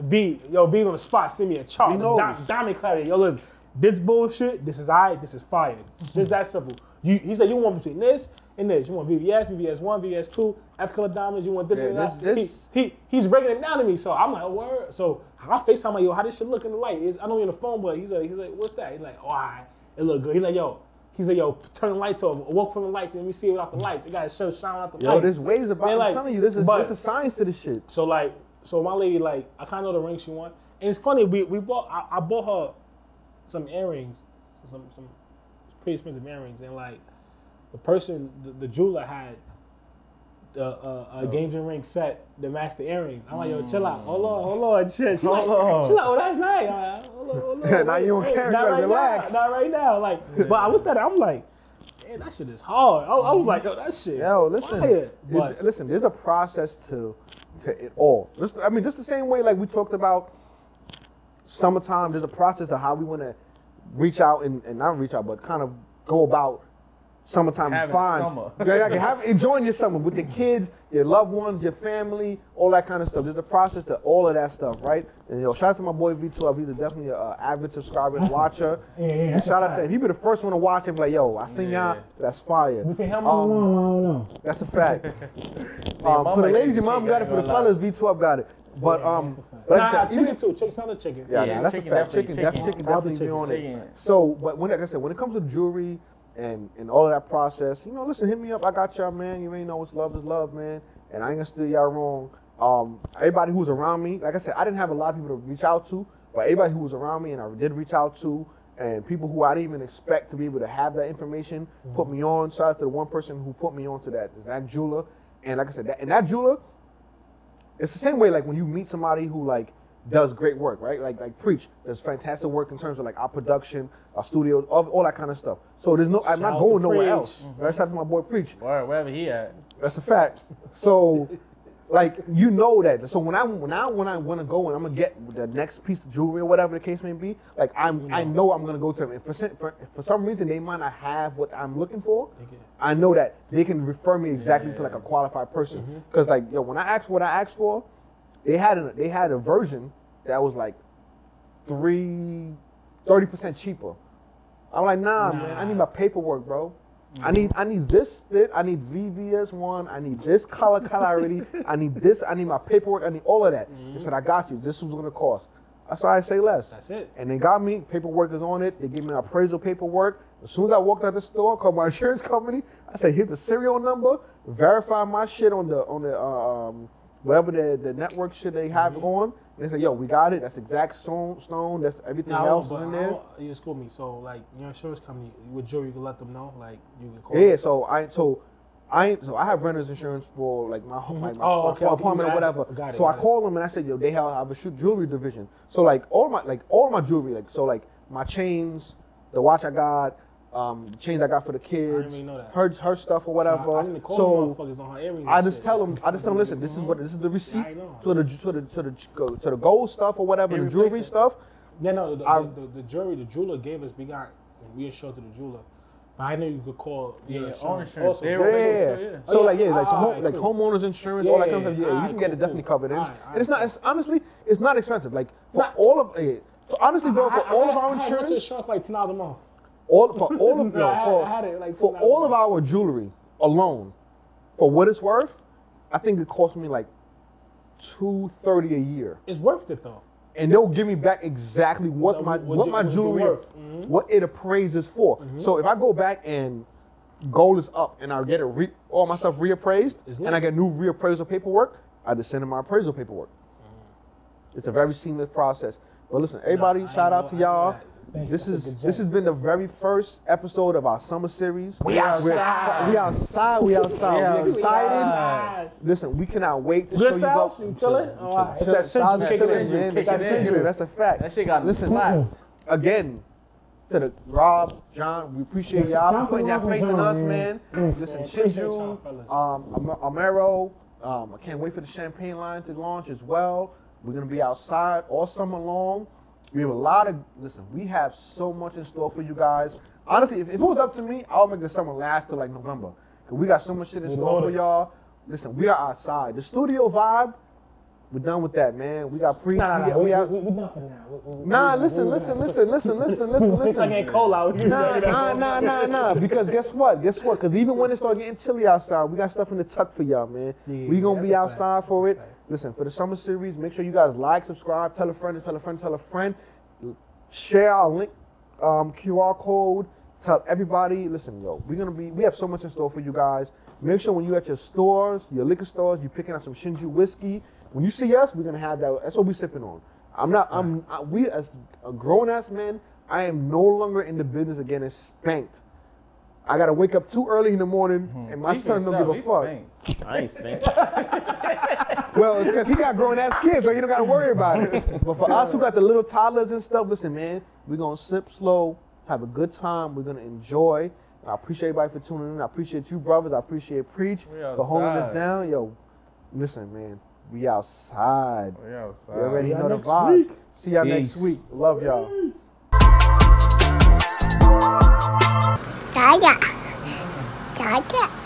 V's on the spot. Send me a chart. V knows. Diamond clarity. Yo, look, this bullshit. This is alright. This is fire. Just that simple. He said you want between this and this. You want VVS, VVS1, VVS2, F color diamonds. You want this. He's breaking it down to me. So I'm like, oh, word. So I FaceTime like, yo, how this shit look in the light? I know you're on the phone, but he's like, what's that? He's like, oh, all right. It look good. He's like, turn the lights off. Walk from the lights and let me see it without the lights. It got to show shine out the lights. Yo, there's ways about it. I'm telling you, there's a science to this shit. So my lady, like, I kind of know the ring she want. And it's funny, I bought her some earrings, some pretty expensive earrings. And, like, the person, the jeweler had a games and ring set that matched the earrings. I'm like, yo, chill out. Hold on, chill. Chill out. Oh, that's nice. I'm like, hold on. Now you don't care. You gotta relax. Not right now. Like, but I looked at it. I'm like, man, that shit is hard. I was like, yo, that shit. Yo, listen. Fire. Listen, there's a process to it all. Just the same way like we talked about summertime. There's a process to how we want to reach out and not reach out, but kind of go about summertime and find enjoying your summer with your kids, your loved ones, your family, all that kind of stuff. There's a process to all of that stuff, right? And shout out to my boy V12. He's definitely an avid subscriber and watcher. Yeah, shout out to him. He be the first one to watch him. Like, yo, I seen y'all. That's fire. That's a fact. For the ladies, your mom got it. For the fellas, V12 got it. But like I said, chicken too. Tell the chicken. Yeah, that's a fact. Chicken definitely be on it. So, but like I said, when it comes to jewelry and all of that process, listen, hit me up. I got y'all, man. You ain't know what's love is love, man. And I ain't gonna steer y'all wrong. Everybody who's around me, like I said, I didn't have a lot of people to reach out to, but everybody who was around me and I did reach out to, and people who I didn't even expect to be able to have that information put me on. Shout out to the one person who put me on to that jeweler. And like I said, that jeweler, it's the same way like when you meet somebody who like does great work, right? Like Preach does fantastic work in terms of like our production, our studios, all that kind of stuff. So I'm not going nowhere else. Right? Shout out to my boy Preach. Or wherever he at. That's a fact. So like that. So when I want to go and I'm gonna get the next piece of jewelry or whatever the case may be, like I know I'm gonna go to them. And for some reason they might not have what I'm looking for. I know that they can refer me exactly to like a qualified person. Because like when I asked what I asked for, they had a version that was like 30% cheaper. I'm like, nah, man, I need my paperwork, bro. I need this fit. I need VVS1. I need this color clarity. I need this. I need my paperwork. I need all of that. They said, I got you. This is what's gonna cost. That's why I say less. That's it. And they got me. Paperwork is on it. They gave me appraisal paperwork. As soon as I walked out the store, called my insurance company. I said, here's the serial number. Verify my shit on the whatever the network shit they have on. And they said, yo, we got it. That's exact stone. That's everything else in there. You just called me. So like your insurance company with Joe, you can let them know. Like you can call. Yeah. Them. So I have renter's insurance for like my apartment or whatever. I called them and I said, yo, they have a jewelry division. So like all my jewelry, like so like my chains, the watch I got, the chains I got for the kids, I didn't even know that. her stuff or whatever. So I didn't call motherfuckers on her earrings. I just tell them, listen, this is the receipt to the gold stuff or whatever, the jewelry stuff. Yeah, no, the jewelry, the jeweler gave us. We insured to the jeweler. But I know you could call the insurance. Also. Yeah. So like homeowners insurance, all that kind of stuff. Yeah, you can get it definitely covered. And it's honestly, it's not expensive. Like for all of honestly, bro, for all of our insurance, insurance like $10 a month. For all of our jewelry alone, for what it's worth, I think it cost me like $230 a year. It's worth it though. And they'll give me back exactly what my jewelry, what it appraises for. So if I go back and gold is up and I get all my stuff reappraised and I get new reappraisal paperwork, I just send in my appraisal paperwork. It's a very seamless process. But listen, everybody, shout out to y'all. This has been the very first episode of our summer series. We outside. We excited. Listen, we cannot wait to show you guys. You chilling? That's a fact. That shit got listen again to the Rob, John. We appreciate y'all for putting your faith in us, man. Listen, Shinju, Amero. I can't wait for the champagne line to launch as well. We're gonna be outside all summer long. We have a lot of, listen, we have so much in store for you guys. Honestly, if it was up to me, I'll make the summer last till like November. Because we got so much shit in store for y'all. Listen, we are outside. The studio vibe, we're done with that, man. We got preach. Nah, we done for now. Nah, listen. It's like getting cold out here. Nah. Because guess what? Because even when it starts getting chilly outside, we got stuff in the tuck for y'all, man. Yeah, we gonna be that's a outside fact. for it. That's a fact. Listen, for the summer series, make sure you guys like, subscribe, tell a friend, tell a friend. Share our link, QR code. Tell everybody. Listen, yo, we have so much in store for you guys. Make sure when you at your stores, your liquor stores, you're picking up some Shinju whiskey. When you see us, we're gonna have that. That's what we're sipping on. We as a grown ass man, I am no longer in the business again and spanked. I gotta wake up too early in the morning, and my son don't give a fuck. I ain't spanked. Well, it's because he got grown ass kids, so you don't gotta worry about it. But for us who got the little toddlers and stuff, listen, man, we're gonna sip slow, have a good time. We're gonna enjoy. I appreciate everybody for tuning in. I appreciate you, brothers. I appreciate Preach for holding us down. Yo, listen, man, we outside. We outside. You already See y'all know the next vibe. week. See y'all Peace. next week. Love y'all. Dada. Dada.